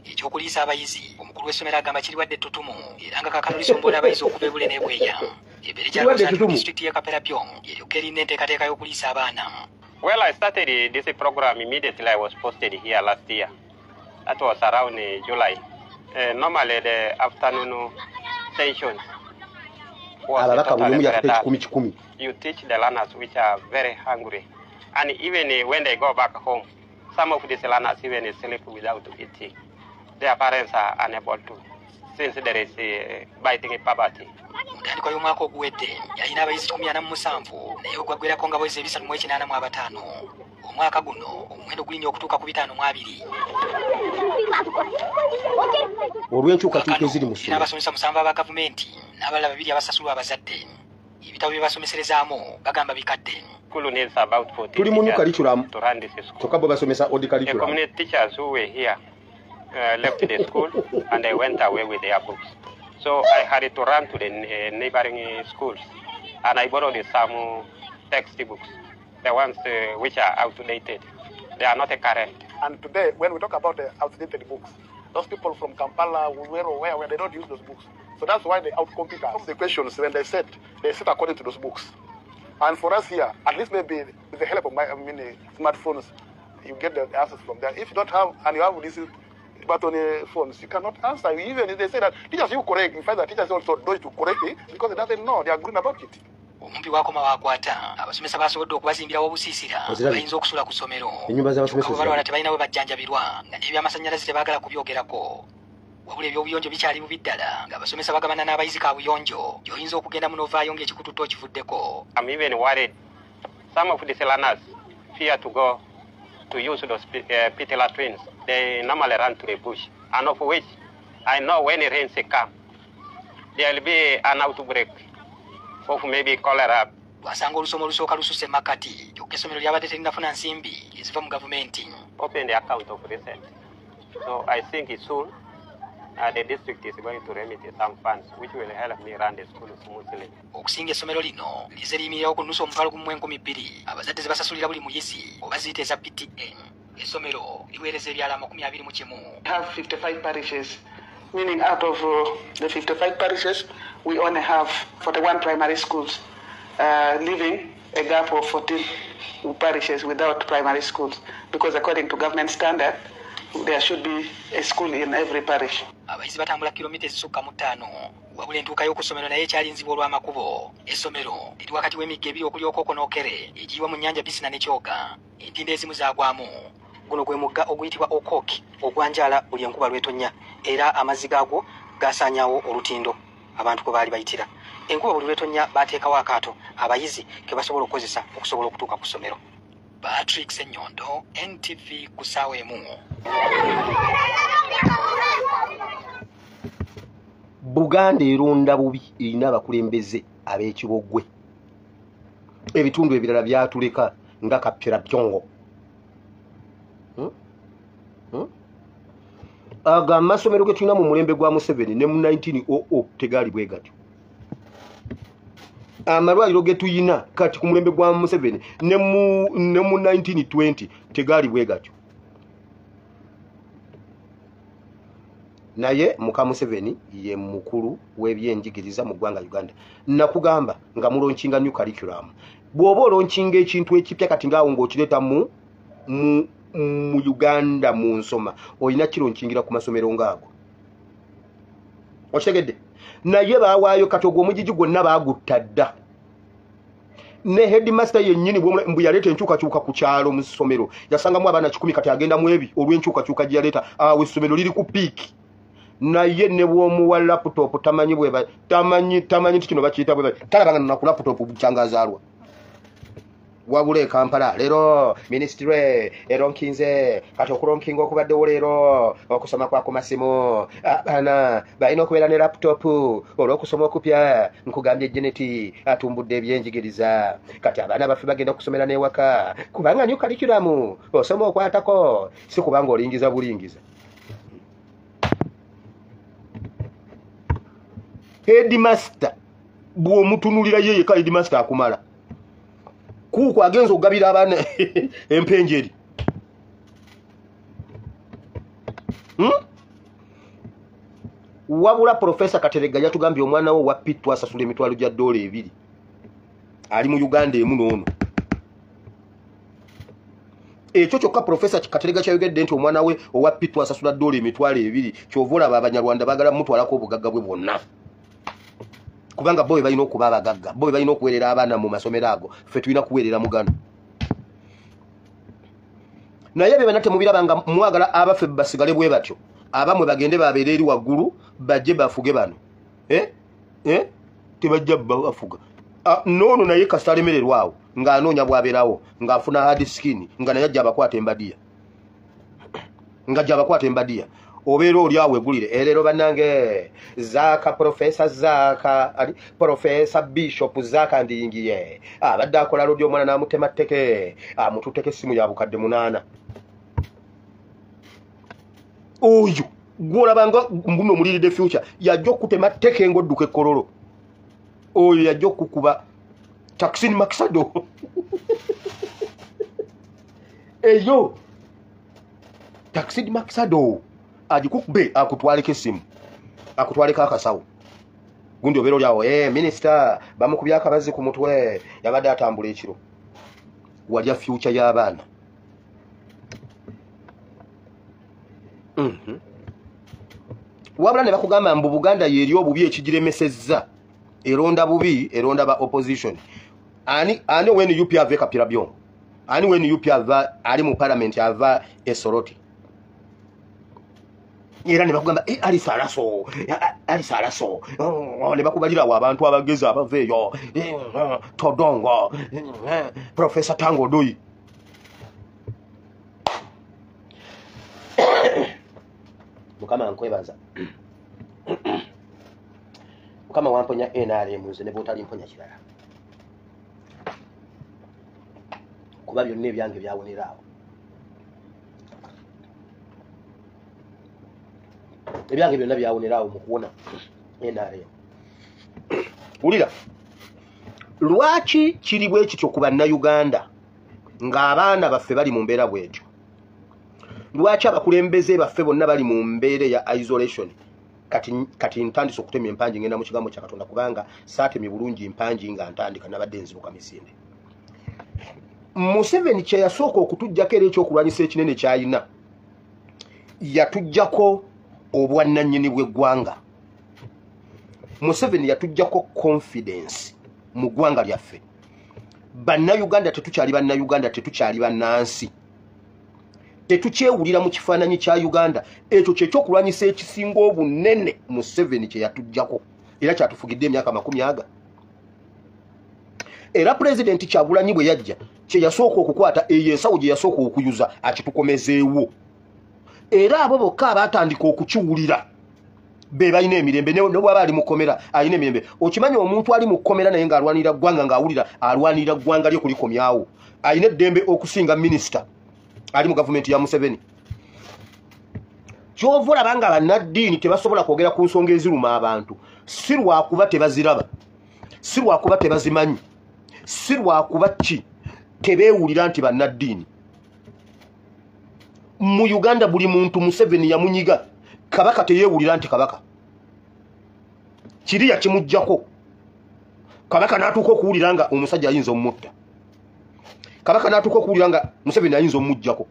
Ekyokuliisa abayizi omukulu w'essomero agamba kiriwadde ettutumu era nga kaakano lisombola abayizi okuva ebule n'ebweya. district ya Kapera Byong yokeri nteekateeka y'okuliisa abaana. Well, I started this program immediately I was posted here last year. That was around July. Normally the afternoon sessions was totally very dark. You teach the learners which are very hungry. And even when they go back home, some of these learners even sleep without eating. Their parents are unable to, since there is biting poverty. Mutandikwa y'omwaka oguwedde yalina abayizi 147 naye ogwaggwerako nga baweze 385. Omwaka guno omuwendo gulinnya okutuuka ku 502. Olw'enkyukakyuka eziri mu ssomero. Abasomesa 7 aba gavumenti n'abalala 2 abasasulwa abazadde. Ebitabo bye basomeserezaamu bagamba bikadde. Tuli mu new curriculum. Kyokka bo basomesa old curriculum. The community teachers who were here left the school and they went away with their books. So I had to run to the neighboring schools and I borrowed some textbooks, the ones which are outdated. They are not current. And today, when we talk about the outdated books, those people from Kampala, where they don't use those books. So that's why they outcompete us. The questions, when they set according to those books. And for us here, at least maybe with the help of smartphones, you get the answers from there. If you don't have, and you have these button phones, you cannot answer. Even if they say that teachers you correct, in fact the teachers also do it to correct it because they doesn't know, they are green about it. Omumpi wakoma wakwata abasomesa basobodde okubazimbirawo obusiisira bayinza okusula ku ssomero balwala tebalinawe bajjanjabirwa nga n'ebyamasannyalaze tebaagala kubyogerako wabula ebyobuyonjo bikyali bubi ddala ng'abasomesa bagabana n'abayizi kaabuyonjo gy'oyinza okugenda munovaayo ng'ekikututo okivuddeko. I'm even worried. Some of these learners fear to go to use those pit latrines. They normally run to the bush, and of which I know when it rains come, there will be an outbreak of maybe cholera. Wasanga olusomo olusooka lususse makati kyokka essomero lyabadde terinafuna nsimbi eziva mu gavumenti. Open the account of recent. So I think it's soon the district is going to remit some funds which will help me run the school smoothly. Okusinga essomero lino lize liyimirirawo ku nnusu omutwalo gumu 2,200 abazadde ze basasulira buli muyizi oba ziyite eza PTN. Essomero liweereza ebyala 21. We have 55 parishes, meaning out of the 55 parishes, we only have 41 primary schools, leaving a gap of 14 parishes without primary schools, because according to government standard, there should be a school in every parish. Abayizi batambula kilomita ezisukka mu 5 wabula entuuka y'okusomero naye ekyalinzibwa olw'amakubo. Essomero liri wakati w'emigga ebiri okulyoka okonookere egiyiwa mu nnyanja Bisina ne Kyoga. Entindo ezimu zaagwamu. Guno gwe mugga oguyitibwa Okoki ogwanjala buli enkuba lwetonya era amazzi gaagwo gasaanyaawo olutindo abantu kwe baali bayitira. Enkuba buli lwetonya baateekawo akaato abayizi ke basobola okukozesa okusobola okutuuka ku ssomero. Patrick Senyondo, NTV ku ssaawa emu. Buganda eronda bubi erina abakulembeze ab'ekibogwe. Ebitundu ebirala byatuleka nga Kapera Byongo. Aga amasomero ge tulina mu mulembe gwa Museveni ne mu 1900 tegaali bwe gatyo. Amalwaliro ge tuyina kati ku mulembe gwa Museveni ne mu 1920 tegaali bwe gatyo. Naye muka Museveni ye mukulu w'ebyenjigiriza mu ggwanga Uganda. Nakugamba nga mulonkinga new curriculum. Bw'oba olonkinga ekintu ekipya kati ngaawo ng'okireeta mu Uganda mu nsoma olina kilonkingira ku masomero ngaago. Okitegedde? Naye baawaayo kati ogwo omugigi gwonna baagutta dda. Ne headmaster yennyini mbu yaleeta enkyukakyuka ku kyalo mu ssomero yasangamu abaana 10 kati agenda mu ebi olw'enkyukakyuka gye yaleeta awo essomero liri ku piiki. Naye ne bw'omuwa laptop tamanyi bwe tamanyi kino bakiyita bwe talabanga na ku laptop bukyangazaalwa. Wabule Kampala lero ministry eronkinze kati okuronkinga okubaddewo leero okusoma kwa ku masimu abaana balina okubeera ne laptop olw'okusoma okupya nkugambye Geneti atumbudde ebyenjigiriza kati abaana baffe bagenda okusomera n'ewaka kubanga new curriculum osoma okwatako si kubanga olingiza bulingiza. Headmaster bw'omutunulira yeye ka headmaster akumala kuko agenza okugabira abaana empenjeri. wabula Professor Kateregga yatugambye omwana wo wa Pittu asasula emitwalo gya $2 ali mu Uganda emu n'ono. Ekyo kyokka Professor Kateregga kyayogedde nti omwana we owa Pittu asasula $2 kyova olaba Abanyarwanda baagala mutwalako obugagga bwe bwonna. Kubanga bo balina okuba abagagga, bo balina okuweerera abaana mu masomero ago, ffe tulina kuweerera mugano. Naye be banate mubirabanga mwagala abaffe basigale bwe batyo. Abamwe bagende babeere eri waggulu bajje bafuge bano. Tebajja bafuga. Nono naye kasalemererwawo ng'anoonya bw'abeerawo ng'afuna hard skin nga naye ajja abakwata embadiya. Obeera oli awo egulire erero bannange Zaaka Professor Zaaka ali Professor Bishop Zaaka Ndiyingiye abadde akola lodi omwana n'amutema tteke amututeko essimu ya bukadde 8. Oyo gwolabanga mbuno omuliride future yajja okutema tteke ng'odduka ekkololo. Oyo yajja okukuba Taksin Maksado. Eyo Taksin Maksado agikukube akutwaleko essimu akutwaleko akasawo gundi obeera oli awo minisita bamukubye akabazi ku mutwe yabadde atambula ekiro walya future y'abaana. Wabula ne bakugamba mbu Buganda yeri obubi ekigiremesezza eronda bubi eronda ba opposition ani when UP ave kapira byo ani when UP ava ali mu parliament ava esoroti era ne bakugamba alisalaso ne bakubalira abantu abageza abaveeyo Todongo Professor Tango Doi. Mukama nkwebaza Mukama wamponya NRM nze ne botali mponya kirala kuba byonna ebyange byawonerawo. Ebyange byonna byawonerawo mu kuwona NRM. Ulira lwaki kiri bwe kityo ku bannayuganda ng'abaana baffe bali mu mbeera bwetyo? Lwaki abakulembeze baffe bonna bali mu mbeera ya isolation? Kati ntandise okutema empanji ngenda mu kigambo kya Katonda kubanga saatemye bulungi empanji nga ntandika nabadde nzibuka misinde. Museveni kye yasooka okutujjako era ekyokulwanyisa ekinene ky'alina yatujjako obwannannyini bw'eggwanga. Museveni yatujjako confidence mu ggwanga lyaffe. Bannayuganda tetukyali bannayuganda, tetukyali bannansi. Tetukyewulira mu kifaananyi kya Uganda. Ekyo kye kyokulwanyisa ekisinga obunene Museveni kye yatujjako era kyatufugidde emyaka 40. Era President Kyagulanyi bwe yajja kye yasooka okukwata eyo ensawo gye yasooka okuyuza akitukomezeewo. Era abo bokka abatandika okukiwulira be balina emirembe ne bw'aba ali mu kkomera alina emirembe. Okimanyi omuntu ali mu kkomera naye ng'alwanirira ggwanga ng'awulira alwanirira ggwanga lye kulikomyawo alina eddembe okusinga minisita ali mu gavumenti ya Museveni. Kyova olaba nga bannaddiini tebasobola kwogera ku nsonga eziruma abantu si lwakuba tebaziraba, si lwakuba tebazimanyi, si lwakuba ki tebeewulira nti bannaddiini. Mu Uganda buli muntu Museveni yamunyiga, kabaka teyeewulira nti kabaka. Kiriya kimujjako. Kabaka n'atuuka okuwulira nga omusajja ayinza omutta. Kabaka n'atuuka okuwulira nga Museveni ayinza omujjako.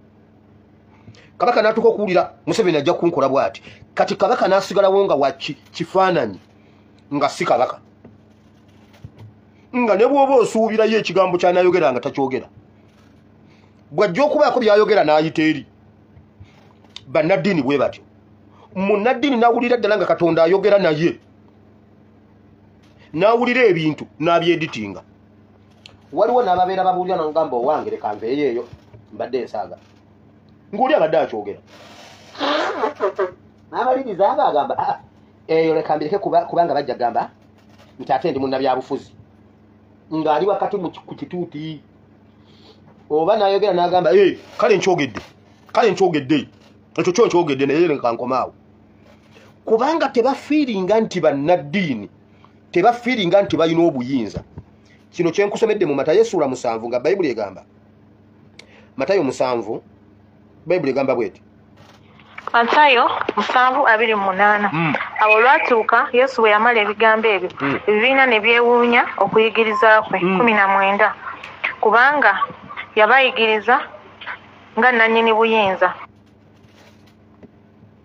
Kabaka n'atuuka okuwulira Museveni ajja kunkola bw'ati. Kati kabaka n'asigalawo nga wa kifaananyi nga si kabaka. Nga ne bw'oba osuubirayo ekigambo ky'anaayogera nga takyogera. Bw'ajja okubaako by'ayogera n'ayita eri. Bannaddiini bwe batyo. Munnaddiini n'awulira ddala nga Katonda ayogera naye. N'awulira ebintu n'abyeditinga. Waliwo n'ababeera babuulira n'ogamba owange leka nveeyo eyo mbadde ensaaga. Ng'oli abadde akyogera. N'abaliriza abo agamba eyo leka mbireke kubanga bajja gamba nti ate ndi munnabyabufuzi. Ng'ali wakati ku kituuti. Oba n'ayogera n'agamba kale nkyogedde. Ekyo kyo nkyogedde naye leka nkomaawo. Kubanga tebafiiringa nti bannaddiini, tebafiiringa nti balina obuyinza. Kino kye nkusomedde mu Matayo ssuula 7 nga Bayibuli egamba. Matayo 7 Bayibuli egamba bweti. Matayo 7:28. Awo lwatuuka Yesu bwe yamala ebigambo ebyo ebibiina ne byewuunya okuyigiriza kwe 19 kubanga yabayigiriza nga nannyini buyinza.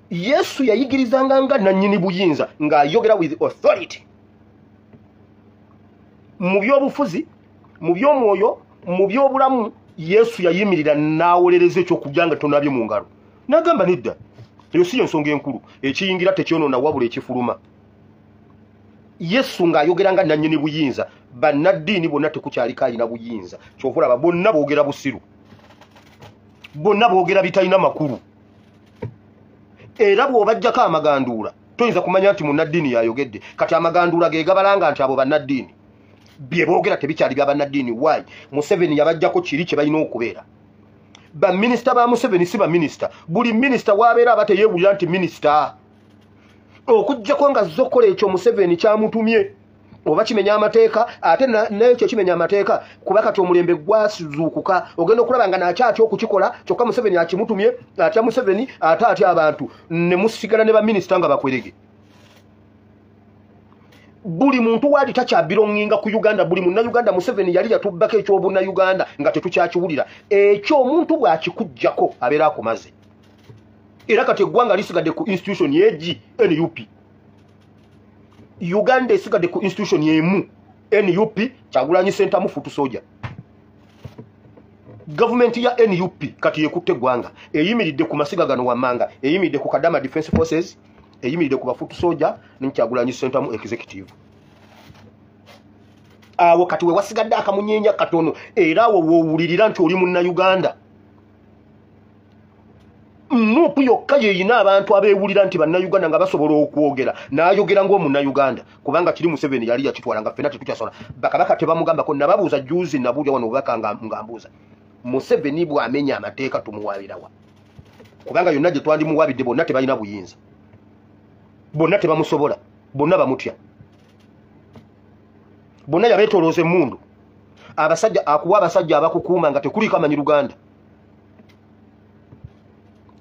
Yesu yayigirizanga nga nannyini buyinza ng'ayogera with authority. Mu by'obufuzi, mu by'omwoyo, mu by'obulamu Yesu yayimirira n'awolereza ekyokujja nga tonabye mu ngalo. N'agamba nedda. Eyo si ensonga enkulu. Ekiyingira tekyonoona wabula ekifuluma. Yesu ng'ayogera nga nannyini buyinza. Bannaddiini bonna tekukyaliko alina buyinza. Kyova olaba bonna boogera busiru. Bonna boogera bitalina makulu. Era bw'obajjako amaganduula toyinza kumanya nti munnaddiini yayogedde. Kati amaganduula ge gabalanga nti abo bannaddiini. Bye boogera tebikyali bya bannaddiini. Why? Museveni yabajjako kiri kye balina okubeera. Ba minisita ba Museveni si ba minisita. Buli minisita wabeera aba teyeewulira nti minisita. Okujjako nga zokkola ekyo Museveni kyamutumye oba kimenya amateeka ate n'ekyo kimenya amateeka kuba kati omulembe gwasizuukuka ogenda okulaba nga nakyatya okukikola kyokka Museveni akimutumye atya Museveni ate atya abantu ne musigala ne baminisita nga bakwerege. Buli muntu wali takyabirong'inga ku Uganda. Buli munnayuganda Museveni yali yatubbako ekyobunnayuganda nga tetukyakiwulira. Ekyo omuntu bw'akikujjako abeera akomaze. Era kati eggwanga lisigadde ku institution yeegi NUP. Uganda esigadde ku institution yemu NUP Kyagulanyi Center mu Futu Soja. Government ya NUP kati yekutte eggwanga eyimiridde ku masiga gano wammanga, eyimiridde ku Kadama Defense Forces, eyimiridde ku Bafutu Soja ne Kyagulanyi Center mu executive. Awo kati we wasigadde akamunyeenya katono era awo woowulirira nti oli munnayuganda. Nupu yokka yeyina abantu abeewulira nti bannayuganda nga basobola okwogera n'ayogera ng'omunnayuganda kubanga kiri Museveni yali yakitwala nga ffenna tetukyasobola. Bakabaka tebamugambako. Nababuuza juzi nabuulya wano obubaka nga mbuuza Museveni bw'amenya amateeka tumuwaabirawa kubanga yonna gye twandimuwaabidde bonna tebalina buyinza, bonna tebamusobola, bonna bamutya, bonna yabeetolooza emmundu. Abasajja akuwa abasajja abakukuuma nga tekuliko amanyi Luganda.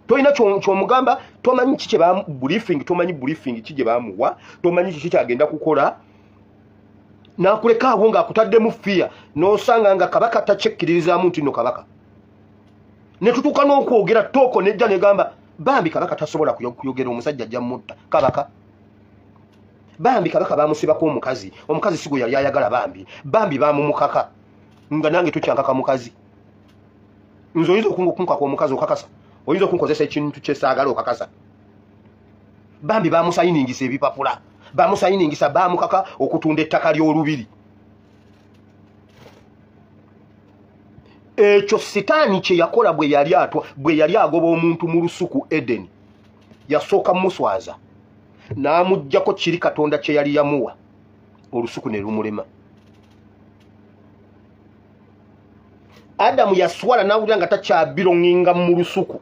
Toyina kyomugamba, tomanyi kiki kye briefing, tomanyi briefing kiki gye bamuwa, tomanyi kiki kyagenda kukola. N'akuleka awo ng'akutaddemu fiya n'osanga nga kabaka takyekkirizaamu nti nno kabaka. Ne tutuuka n'okwogera tooko nejja negamba bambi kabaka tasobola kuyogera omusajja ajja mutta kabaka. Bambi kabaka baamusibako omukazi, omukazi si gwe yali ayagala bambi baamumukaka nga nange tukyankaka mukazi. Nze oyinza okunkaka omukazi okakasa, oyinza okunkozesa ekintu kyesaagala okakasa. Bambi baamusayiningisa ebipapula, baamusayiningisa baamukaka okutunda ettaka ly'olubiri. Ekyo sitaani kye yakola bwe yali agoba omuntu mu lusuku Edeni. Yasooka muswaza n'amuggyako kiri Katonda kye yali yamuwa, olusuku ne lumulema. Adamu yaswala n'awulira nga takyabirong'inga mu lusuku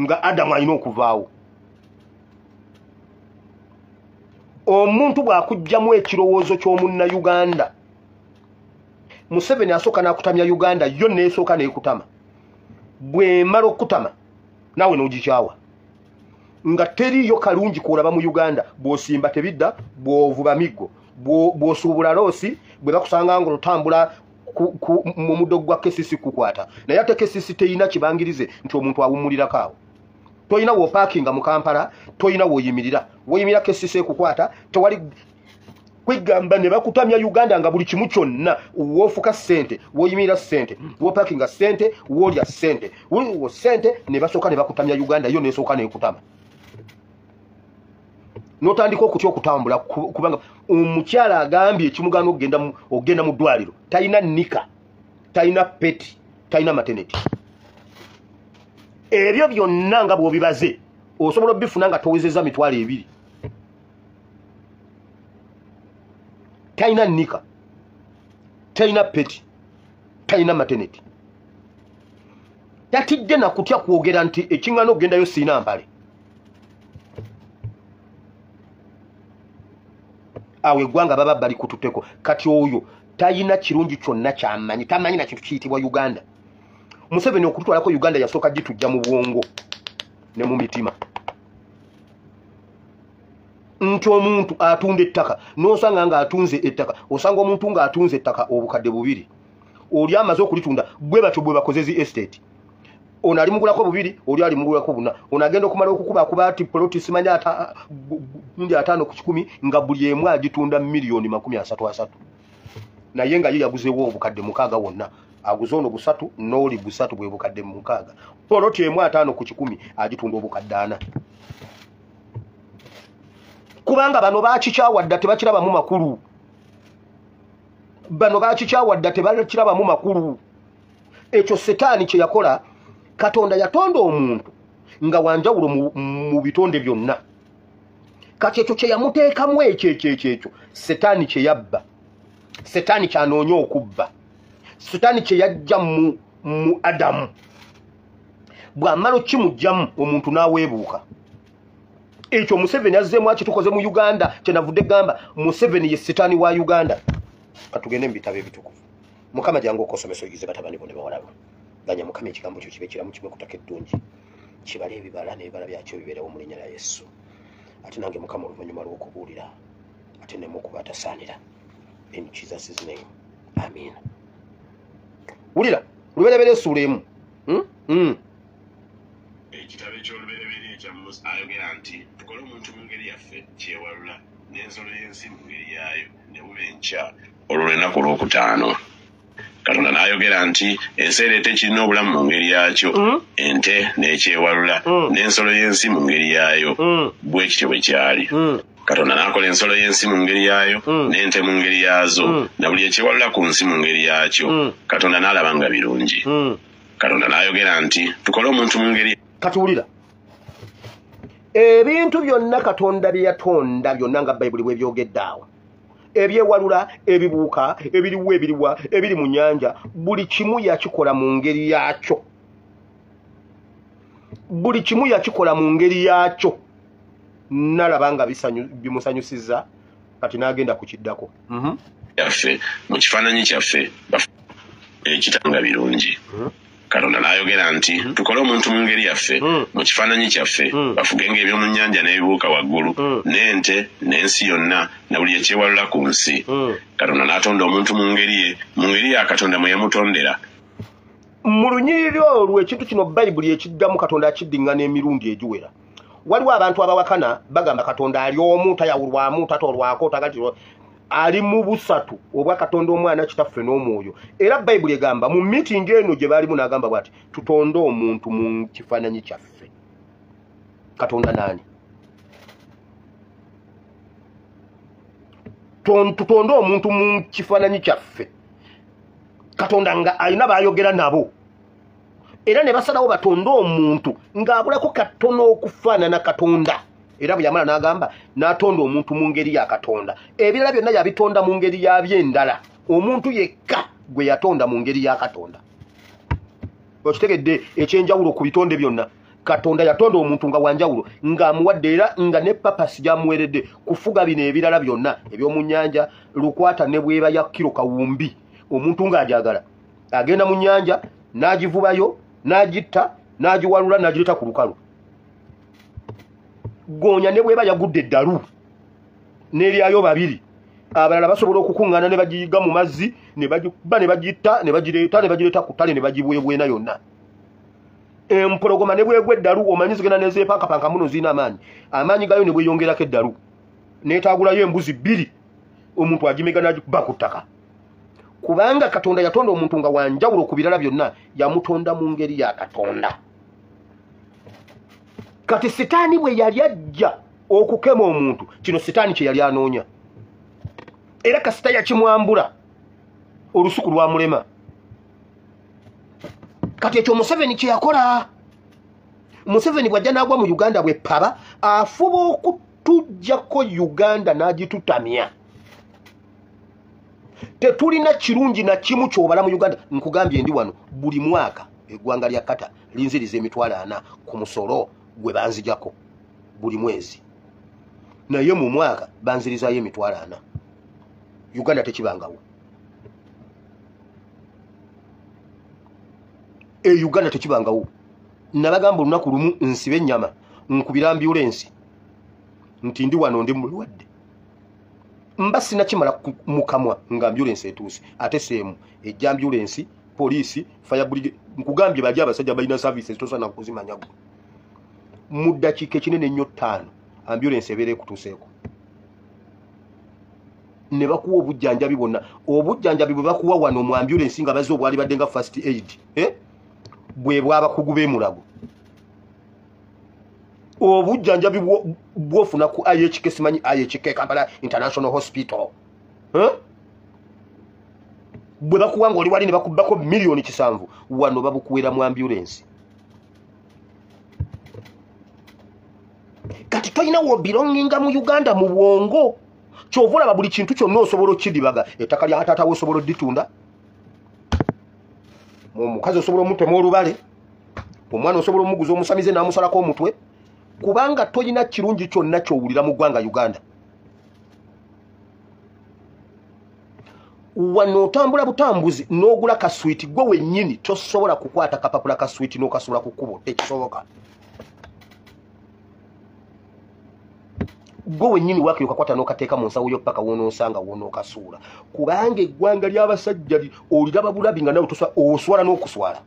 nga Adamu alina okuvaawo. Omuntu bw'akugjamu ekirowoozo ky'omunnayuganda, Museveni asooka n'akutamya Uganda, yo neesooka n'ekutama. Bw'emala okutama naawe n'ogikyawa nga teriyo kalungi kwolaba mu Uganda. Bw'osimba tebidda, bw'ovuba miggo, bw'osuubula loosi, bwe bakusanga nga otambula mu muddo gwa kesisi kukwata. Naye ate kesisi teyina kibangirize nti omuntu awummulirako awo. Toyina w'opaakinga mu Kampala, toyina w'oyimirira. W'oyimirira kesisi ekukwata, tewali kwegamba ne bakutamya Uganda nga buli kimu kyonna w'ofuka ssente, w'oyimirira ssente, w'opaakinga ssente, w'olya ssente, wo ssente ne basooka ne bakutamya Uganda, yo neesooka n'ekutama. N'otandika okutya okutambula kubanga omukyala agambye ekimugaana okugenda mu ddwaliro talina nika, talina peti, talina mateneti. Ebyo byonna nga bw'obibaze osobola obifuna nga towezezza mitwalo 2. Talina nika, talina peti, talina mateneti. Tatidde na kutya kwogera nti ekiŋŋaana okugendayo siina mpale. Awe eggwanga baba bali kututteko. Kati oyo talina kirungi kyonna ky'amanyi, tamanyi na kintu kiyitibwa Uganda. Museveni okutwalako Uganda yasooka gitujja mu bwongo ne mu mitima nti omuntu atunda ettaka n'osanga nga atunze ettaka osanga omuntu nga atunze ettaka obukadde bubiri oli amaze okulitunda bwe batyo bwe bakoze zi estate ono alimugulako bubiri oli alimugulako buna ono agenda okumala okukubakuba ati poloti simanya ata gundi 5 ku 10 nga buli emu agitunda miliyoni 33 naye nga ye yaguzeewo obukadde 6 wonna aguze ono 3 n'oli 3 bwe bukadde 6 poloti emu 5 ku 10 agitunda obukadde 4 kubanga bano bakikyawadda tebakirabamu makulu bano bakikyawadda tebakirabamu makulu ekyo setaani kye yakola Katonda yatonda omuntu nga wanjawulo mu bitonde byonna kati ekyo kye yamuteekamu ekyo setaani kye yabba setaani kyanoonya okubba setaani kye yajja mu Adamu bw'amala okimugjamu omuntu n'aweebuuka ekyo Museveni azzeemu akitukoze mu Uganda kyenavudde gamba Museveni ye setaani wa Uganda katugende mu bitabo ebitukuvu Mukama jangu okosomesa oyigize batabani bone bawalabo ganya Mukama ekigambo kyo kibe kiramu kibe kutaka eddungi kibale ebibala n'ebibala byakyo bibeerewo mu linnya lya Yesu ate nange Mukama oluvannyuma lw'okubuulira ate ne mukuba atasaanira in Jesus' name amen wulira luberebere essuula emu ekitabo eky'olubereberye ekya Musa ayogera nti tukole omuntu mu ngeri yaffe kyewalula n'ensolo y'ensi mu ngeri yaayo ne buba enkya olwo lunaku olwokutaano Katonda n'ayogera nti ensi ereeta ekirina obulamu mu ngeri yakyo ente n'ekyewalula n'ensolo y'ensi mu ngeri yaayo bwe kityo bwe kyali Katonda n'akola ensolo y'ensi mu ngeri yaayo n'ente mu ngeri yaazo na buli ekyewalula ku nsi mu ngeri yakyo Katonda n'alaba nga birungi Katonda n'ayogera nti tukole omuntu mu ngeri katuwulira ebintu byonna Katonda bye yatonda byonna nga Bayibuli bwe byogedde awo ebyewalula ebibuuka ebiriwa ebiri mu nnyanja buli kimu yakikola mu ngeri yakyo buli kimu yakikola mu ngeri yakyo nalaba nga bimusanyusiza kati n'agenda kukiddako yaffe mu kifaananyi kyaffe ekitanga birungi Katonda n'ayogera nti tukole omuntu mu ngeri yaffe mu kifaananyi kyaffe bafugenga ebyomu nnyanja n'ebibuuka waggulu n'ente n'ensi yonna na buli ekyewalula ku nsi Katonda n'atonda omuntu mu ngeri ya Katonda mwe yamutondera mu lunyiriri olwo ekintu kino Bayibuli ekiddamu Katonda akiddiŋŋana emirundi egiwera waliwo abantu abawakana bagamba Katonda ali omu tayawulwamu tatolwako tagatiro ali mu busatu obwa Katonda omwana kitaffe n'omwoyo era Bayibuli egamba mu meeting eno gye balimu n'agamba bwati tutonde omuntu mu kifaananyi kyaffe Katonda nani tutonde omuntu mu kifaananyi kyaffe Katonda nga alina bayogera nabo era ne basalawo batonde omuntu ng'abulako katono okufaanana Katonda era bwe yamala n'agamba n'atonda omuntu mu ngeri ya Katonda ebirala byonna yabitonda mu ngeri yaby'endala omuntu yekka gwe yatonda mu ngeri ya Katonda okitegedde ekyenjawulo ku bitonde byonna Katonda yatonda omuntu nga wanjawulo ng'amuwadde era nga ne papasi gy'amuweredde kufuga bino ebirala byonna eby'omu nnyanja lukwata ne bweba ya kiro kawumbi omuntu ng'ajagala agenda mu nnyanja n'agivubayo n'agitta n'agiwalula n'agireeta ku lukalu gonya ne bweba yagudde eddalu n'eryayo babiri abalala basobola okukuŋŋaana ne bagiyiga mu mazzi ne bagiba ne bagitta ne bagireeta ku ttale ne bagibwebwena yonna empologoma ne bwegwa eddalu omanyi zigenda nezeepankapanka muno zirina amaanyi gayo ne bweyongerako eddalu neetaagulayo embuzi 2 omuntu agimega n'agikuba ku ttaka kubanga Katonda yatonda omuntu nga wanjawulo ku birala byonna yamutonda mu ngeri ya Katonda kati setaani bwe yali ajja okukema omuntu kino setaani kye yali anoonya era kasita yakimwambula olusuku lwamulema kati ekyo Museveni kye yakola Museveni bwajja n'agwa mu Uganda bwe paba afuba okutujjako Uganda n'agitutamya tetulina kirungi na kimu kyobala mu Uganda nkugambye ndi wano buli mwaka eggwanga lya Kata linziriza emitwalo 4 ku musolo gwe banzijako buli mwezi naye mu mwaka banzirizayo emitwalo 4 Uganda tekibangawo Uganda tekibangawo nabagamba olunaku lumu nsibe ennyama nkubira ambulance nti ndi wano ndi mulwadde mba sinakimala mukamwa nga ambulance etuuse ate seemu ejja ambulance poliisi fire brigade nkugambye bali abasajja balina services tosana kuzimanya gwe mu ddakiika ekinene ennyo 5 ambulance ebeera ekutuuseeko ne bakuwa obujjanjabi bonna obujjanjabi bwe bakuwa wano mu ambulance nga bazze obwali badde nga first aid bwe bw'abakugu b'emulago obujjanjabi bwofuna ku IHK simanyi IHK Kampala International Hospital bwe bakuwa ng'oli wali ne bakubbako miliyoni 7 wano babukuwera mu ambulance kati toyina wobelonginga mu Uganda mu bwongo kyovulaba buli kintu kyonna osobola okkidibaga ettaka lya taata we osobola odditunda omukazi osobola omutema olubale omwana osobola omuguza omusamize n'amusalako omutwe kubanga toyina kirungi kyonna kyowulira mu ggwanga Uganda wano otambula butambuzi n'ogula kaswiti gwe wennyini tosobola kukwata kapapula kaswiti n'okasobola ku kkubo tekisoboka gwe wennyini wakiruka kwata n'okateeka mu nsawo yo paka woonoosanga woonookasuula kubanga eggwanga ly'abasajja oliraba bulabi nga nawe oswala n'okuswala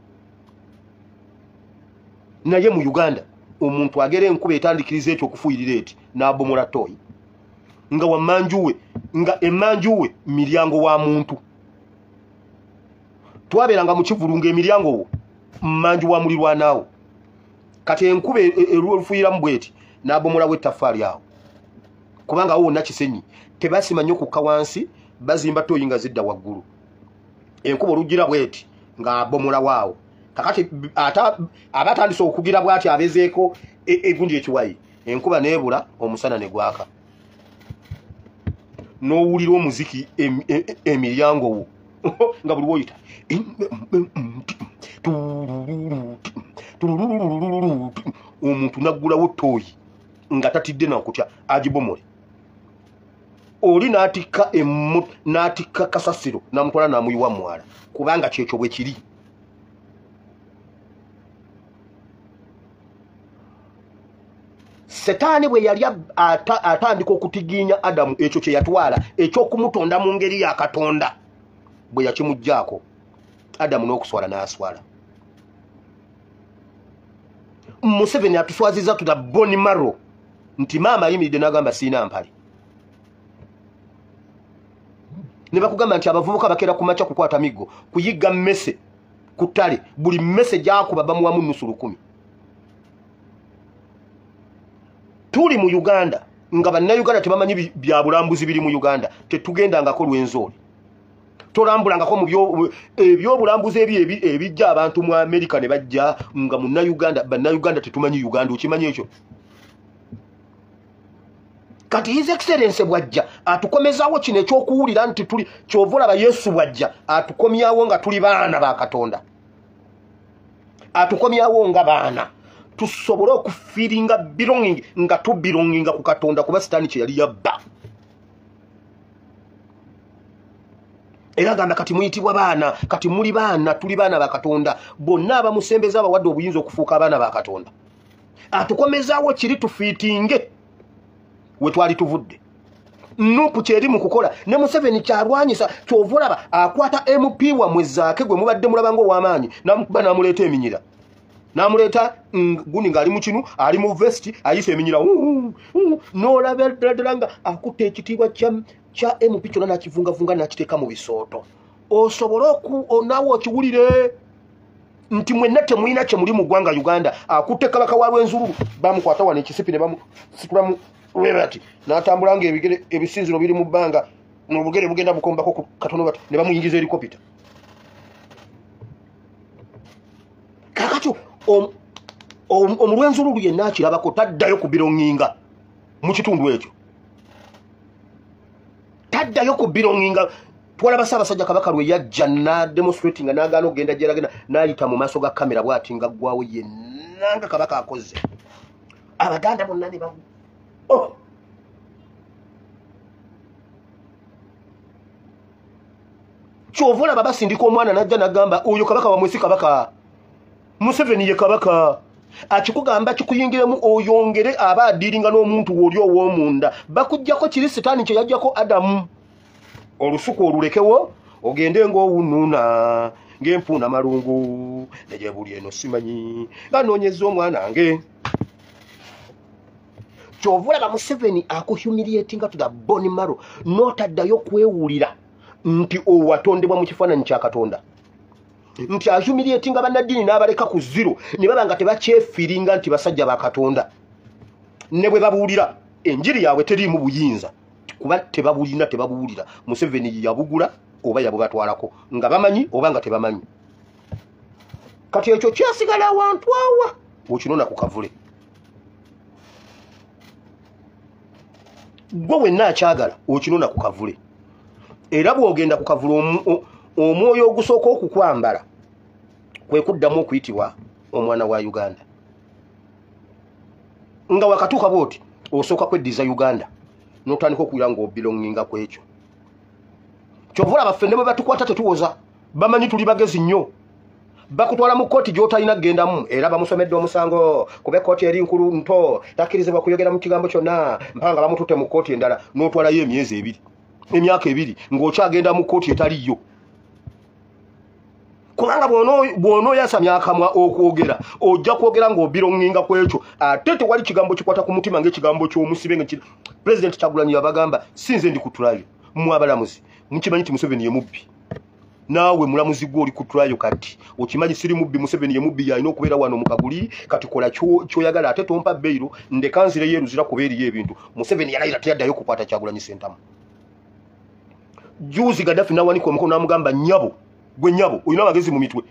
naye mu Uganda omuntu agera enkuba etandikiriza etyo okufuyirira eti n'abomola toyi nga wamanjuwe nga emanjuwe miryango wa muntu twabeeranga mu kivulu ng'emiryango wo mmanju wa mulirwanaawo kati enkuba erufuyiramu bweti n'abomolawo ettaffaali awo kubanga awo wonna kisenyi tebasima nnyo kukka wansi bazimba toyi nga zidda waggulu enkuba olugira bweti ng'abomolawo awo kakati abatandise okugira bwati abezeeko egundi ekiwayi enkuba neebula omusana ne gwaka n'owulira omuziki emiryango wo nga buli woyita omuntu naggulawo toyi nga tatidde nakutya agibomole oli n'atikka kasasiro n'amutwala n'amuyiwa mwala kubanga kyekyo bwe kiri Setaani bwe yali atandika okutiginya Adamu ekyo kye yatwala ekyokumutonda mu ngeri ya Katonda bwe yakimugjaako Adamu n'okuswala n'aswala Museveni atuswaziza tuta boni marrow nti maama ayimiridde n'agamba siina mpale ne bakugamba nti abavubuka bakeera ku makya kukwata miggo kuyigga mmese ku ttale buli mmese gy'akuba bamuwamu nnusu 100 tuli mu Uganda nga bannayuganda tebamanyi bya bulambuzi biri mu Uganda tetugendangako lw'enzooli tolambulangako mu ebyobulambuzi ebijja abantu mu Amerika ne bajja nga bannayuganda tetumanyi Uganda okimanyi ekyo kati his excellence bwajja atukomezaawo kino ekyokuwulira nti tuli kyovulaba Yesu bwajja atukomyawo nga tuli baana ba Katonda atukomyawo nga baana tusobole okufiringa belonging nga tubelonginga ku Katonda kuba Sitaani kye yali yabba era gamba kati muyitibwa baana kati muli baana tuli baana ba Katonda bonna abamusembeza abawadde obuyinza okufuuka abaana ba Katonda atukomezaawo kiri tufiitinge we twali tuvudde nupu kyeri mu kukola ne Museveni kyalwanyisa kyovulaba akwata MP wa mwezaake gwe mubadde mulabanga ow'amaanyi namukuba n'amuleeta eminyira n'amuleeta gundi ng'ali mu kinu ali mu vesti ayisa eminyira n'olaba ddala nga akutta ekitiibwa kya MP kyonna n'akivungavunga n'akiteeka mu bisooto osobole naawe okiwulire nti mwenna temulina kye muli mu ggwanga Uganda akutte kabaka wa Lwenzululu bamukwata wano ekisipi ne bamusitulamu lwebati n'atambula nga ebigere ebisinziro biri mu bbanga n'obugere bugenda bukombako ku katono bati ne bamuyingiza helikopita kakati omulwenzululu yenna akirabako taddayo ku belonginga mu kitundu ekyo taddayo ku belonginga twalaba Ssaabasajja Kabaka lwe yajja n'ademonstratinga n'agaana okugenda gyeragenda n'ayita mu maaso ga kamera bw'ati nga ggwawo yenna nga Kabaka akoze Abaganda bonna ne bamu kyovulaba basindika omwana n'ajja n'agamba oyo Kabaka wamwe si Kabaka Museveni ye Kabaka akikugamba kikuyingiremu oyongere aba adiringa n'omuntu oli ow'omunda bakujjako kiri sitaani kye yajjako Adamu olusuku olulekewo ogende ng'owunuuna ng'empuuna malungu negye buli eno simanyi nga noonyeza omwana nge kyovulaba Museveni akuhumiliatinga to the bone marrow n'otaddayo kwewulira nti owatondebwa mu kifaananyi kya Katonda nti ahumiliatinga bannaddiini n'abaleka ku zero ne baba nga tebakyefiringa nti basajja ba Katonda ne bwe babuulira enjiri yaabwe teriimu buyinza kuba tebabuulira Museveni yabugula oba yabubatwalako nga bamanyi oba nga tebamanyi kati ekyo kyasigala awantu awa okinona ku kavule gwe wenna akyagala okinona ku kavule era bw'ogenda ku kavule omwoyo ogusooka okukwambala kwe kuddamu okuyitibwa omwana wa Uganda nga wakatuuka bw'oti osooka kweddiza Uganda n'otandika okuira ng'obelonginga ku ekyo kyovula baffe ne bwe batukwata tetuwoza bamanyi tuli bagezi nnyo bakutwala mu kkooti gy'otalina kgendamu era bamusomedde omusango kuba ekkooti eri nkulu nto takkirizibwa kuyogera mu kigambo kyonna mpanga bamututte mu kkooti endala n'otwalayo emyaka ebiri ng'okyagenda mu kkooti etaliyo kubanga bw'onooyasamya akamwa okwogera ojja kwogera ng'obirong'inga ku ekyo ate tewali kigambo kikwata ku mutima ng'ekigambo ky'omusibe Pulezidenti Kyagulanyi yabagamba sinze ndi kutulayo mmwe abalamuzi mukimanyi nti Museveni ye mubbi naawe mulamuzi gwe oli kutulayo kati okimanyi siri mubbi Museveni ye mubbi yalina okubeera wano mu Kaguli kati kola kyoyagala ate tompa bbeiro ndeka nzire yeruzira kuba eriyo ebintu Museveni yalayira teyaddayo kukwata Kyagulanyi Ssentamu juzi Gaddafi nawanika omukono n'amugamba nnyabo gwe nnyabo olina amagezi mu mitwe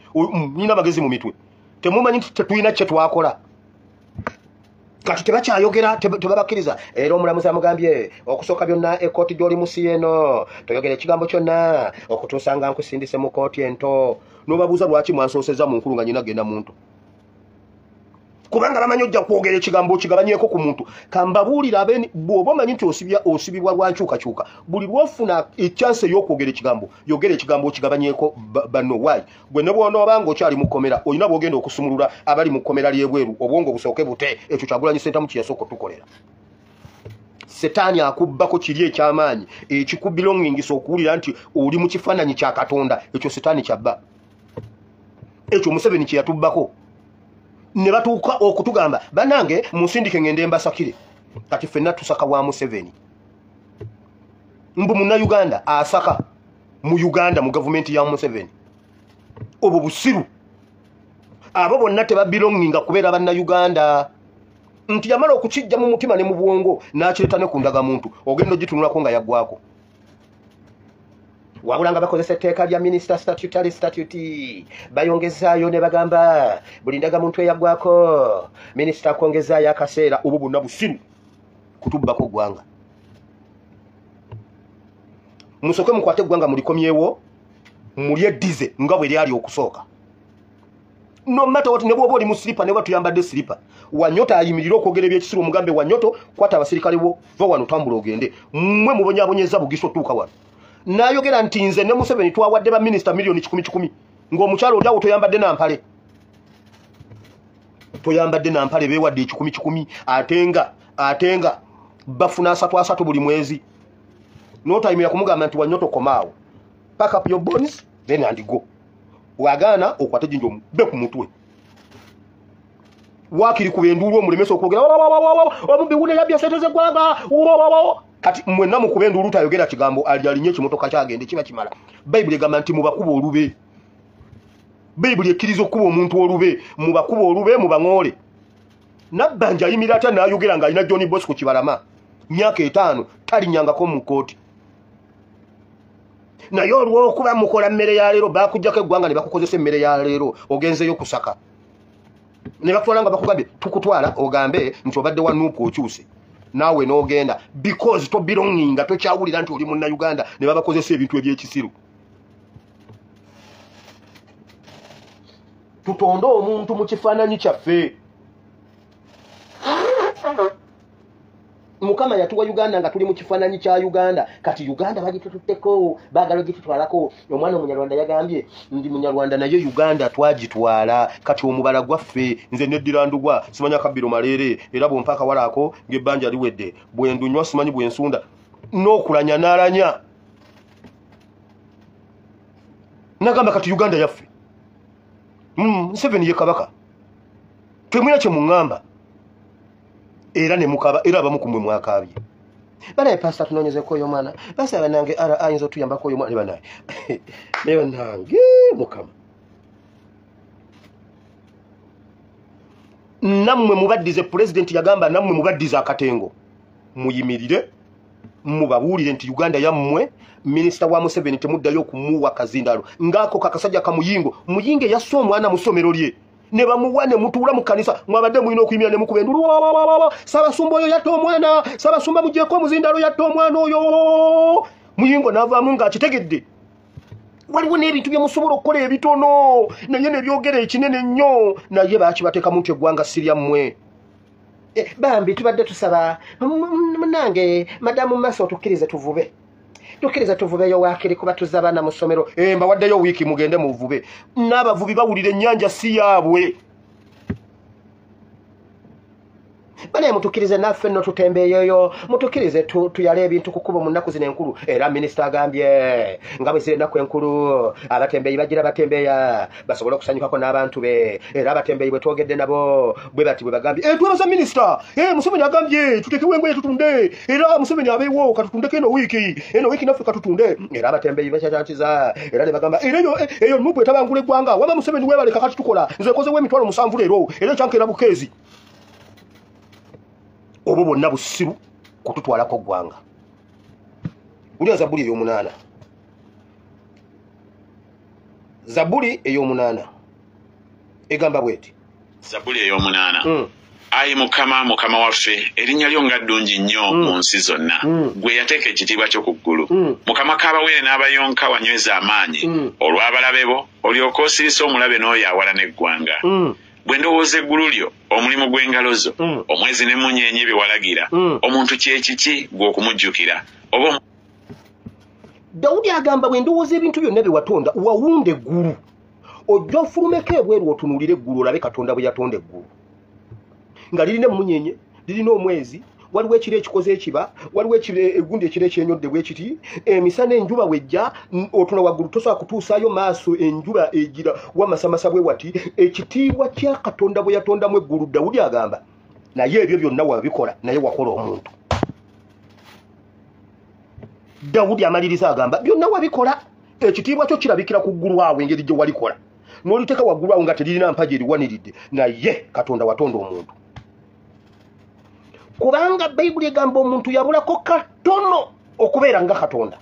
nina amagezi mu mitwe temumanyi nti tetulina kye twakola kati tebakyayogera tebabakkiriza era omulamuzi amugambye okusooka byonna ekkooti gy'oli musi eno toyogera ekigambo kyonna okutuusa nga nkusindise mu kkooti ento n'obabuuza lwaki mwansooseza mu nkulu nga nyina genda muntu kubanga bamanyi ojja kwogera ekigambo kigabanyeeko ku muntu kambabuulira bw'oba omanyi nti osibibwa lwankyukakyuka buli lwofuna echanse ey'okwogera ekigambo yogera ekigambo kigabanyeeko banno waayi gwe ne bw'onooba ng'okyali mu kkomera olina bw'ogenda okusumulula abali mu kkomera ly'ebweru obwongo busooke bute ekyo Kyagulanyi Ssentamu kye yasooka otukolera setaani akubbako kiri eky'amaanyi ekikubbilongingisa okuwulira nti oli mu kifaananyi kya Katonda ekyo setaani kyabba ekyo Museveni kye yatubbako ne batuuka okutugamba bannange musindike ngende mbasakire kati ffenna tusaka wa Museveni mbu Munnayuganda asaka mu Uganda mu gavumenti ya Museveni obwo busiru abo bonna tebabbilonginga kubeera Bannayuganda nti yamala okukijja mu mutima ne mu bwongo n'akireeta ne ku ndagamuntu ogenda ogitunulako nga yaggwako wabula nga bakozesa etteeka lya Minister Statute bayongezaayo ne bagamba buli ndagamuntu eyaggwako minisita akwongezaayo akaseera obwo bonna busiru kutubbako ggwanga musooke mukwate eggwanga mulikomyewo mulyeddize nga bwe lyali okusooka no matter what ne bw'oba oli mu silipa ne batuyambadde silipa Wanyoto ayimirira okwogera ebyekisiru omugambe Wanyoto kwata abasirikale bo va wano tambula ogende mmwe mubonyaabonyeza bugiso tuuka wano n'ayogera nti nze ne Museveni twawadde baminisita milioni 10 ng'omukyalo oli awo toyambadde nampale beewadde 10 ate nga bafuna 3 buli mwezi n'otayimira kumugamba nti Wanyoto komaawo pack up your bones then and go wagaana okwate jinjo mbe ku mutwe wakiri ku benduulu omulemesa okwogera omubbi wune yabya sente z'eggwanga kati mwenna mukube enduulu tayogera kigambo alinye ekimotoka kyagende kiba kimala bayibuli egamba nti mubakuba olube bayibuli ekkiriza okuba omuntu olube mubakuba olube mubaŋoole nabbanja ayimira ate n'ayogera ng'alina John Bosco Kibalama myaka 5 talinnyangako mu kkooti naye olw'okuba mukola mmere ya leero bakujjako eggwanga ne bakukozesa emmere ya leero ogenzeyo kusaka ne bakutwala nga bakugambye tukutwala ogambe nti obadde wa Nuupu okyuse naawe n'ogenda because tobelonginga tokyawulira nti oli Munnayuganda ne babakozesa ebintu ebyekisiru tutonde omuntu mu kifaananyi kyaffe Mukama yatuwa Uganda nga tuli mu kifaananyi kya Uganda kati Uganda bagitututteko baagala gitutwalako omwana Omunyarwanda yagambye ndi Munyarwanda naye Uganda twagitwala kati omubala gwaffe nze neddirandugwa simanya Kabbiro Maleere era bompaka walaako ng'ebbanja liwedde bwendunywa simanyi bwensunda n'okulanya n'alanya nagamba kati Uganda yaffe Museveni ye kabaka temwina kye muŋŋamba era ne mukaba era abamu kumwe mwakaabye banaye pastor tunoonyezeko oyo mwana basaba nange ara ayinza otuyambako oyo mwana banaye naye nange Mukama nammwe mubaddize president yagamba nammwe mubaddize akatengo muyimirire mubabuulire nti Uganda yammwe minisita wa Museveni temuddayo okumuwa kazindalo ngako kakasajja kamuyingo muyinge yasse omwana mu ssomero lye ne bamuwane mutuula mu kanisa mwabadde mulina okuyimira ne mukubendulu Ssaabasumba oyo yatta omwana Ssaabasumba mugyeko omuzindalo yatta omwana oyo muyingo n'avaamu ng'akitegedde waliwo n'ebintu bye musobola okukola ebitono naye ne byogera ekinene nnyo naye baakibateekamu nti eggwanga siryammwe bambi tubadde tusaba munange madamu Maso tukkirize tuvube tuvubeyo waakiri kuba tuzza abaana mu ssomero mbawaddeyo wiiki mugende muvube n'abavubi bawulira ennyanja si yaabwe banaye mutukkirize naffe nno tutembeeyoyo mutukkirize tuyale ebintu kukuba mu nnaku zino enkulu era minisita agambye nga bwe ziri ennaku enkulu abatembeeyi bagira batembeeya basobole okusanyukako n'abantu be era abatembeeyi bwe twogedde nabo bwe bati bwe bagambye twebaza minisita Museveni agambye tutekewo engoye tutunde era Museveni abeewo katutundeko eno wiiki naffe katutunde era abatembeeyi bakyacantiza era ne bagamba era eyo nupu etabangula eggwanga waba Museveni weebaleka kati tukola nze nkozewo emitwalo 7 leero era ekyankeera bukeezi obo bonna busiru kututwalako ggwanga ulya Zabuli ey'omunaana Zabuli ey'omunaana egamba bweti Zabuli ey'omunaana ayi Mukama waffe erinnya lyo nga ddungi nnyo mu nsi zonna gwe yateeka ekitiibwa kyo ku ggulu Mukama k'abaweere n'abayonka wanyweza amaanyi olw'abalabe bo olyoka osirisa omulabe n'oyo awalana eggwanga bwe ndowooza eggulu lyo omulimu gw'engalo zo omwezi n'emmunyeenye bye walagira omuntu kyekiki gw'okumujjukira oba Dawudi agamba bwe ndowooza ebintu byonna bye watonda wawunda eggulu ojja ofulumeko ebweru otunuulire eggulu olabe Katonda bwe yatonda eggulu nga lirina emmunyeenye lirina omwezi waliwo ekiro ekikoze ekiba waliwo egundi ekiro ekyenyodde bwe kiti emisana enjuba wejja otuna waggulu tosobola kutuusaayo maaso enjuba egira wamasamasa bwe wati ekitiibwa kya Katonda bwe yatondamu eggulu Dawudi agamba naye ebyo byonna wabikola naye wakola omuntu Dawudi amaliriza agamba byonna wabikola ekitiibwa kyo kirabikira ku ggulu awo engeri gye walikola n'oliteeka waggulu awo nga teririna mpagi eriwaniridde naye Katonda watonda omuntu kubanga Bayibuli egamba omuntu yabulako katono okubeera nga Katonda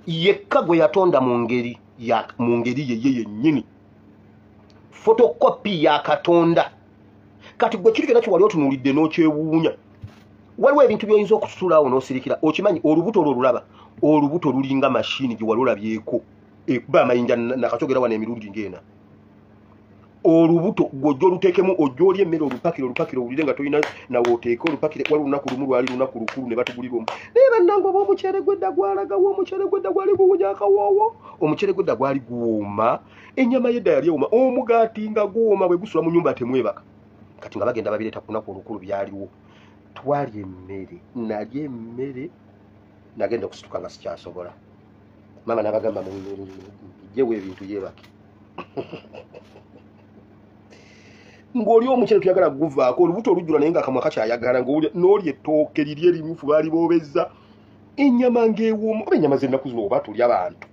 yekka gwe yatonda mu ngeri yeye yennyini fotokopi ya Katonda kati gwe kiri kyonna kiwali otunuulidde n'okyewuunya waliwo ebintu by'oyinza okusitulaawo n'osirikira okimanyi olubuto olwolulaba olubuto lulinga mashini gye wali olabyeko ekuba amayinja nakacogera wano emirundi ng'ena olubuto gojjo lutekemu ojjoli emmere olupakire owulire nga tolina nawe oteeke olupakire wali lunaku lumu lwali lunaku lukulu ne batugulira omu naye bannange oba omuceere gwedda gwalagawo omuceere gwedda gwali guwunya akawoowo omuceere gwedda gwali guwooma ennyama yedda yali ewoma omugaati nga guwooma bwe gusula mu nnyumba temwebaka kati nga bagenda babireeta ku lunaku olukulu byaliwo twali emmere nalya emmere nagenda okusituka nga sikyasobola maama n'abagamba jewe ebintu yebake ng'oli omuceere tuyagala guvaako olubuto olujjula naye ng'akamwa kakyayagala n'oli ettooke liri erimyufu baali boobezza ennyama ng'ewooma oba ennyama z'ennaku zino oba tulya bantu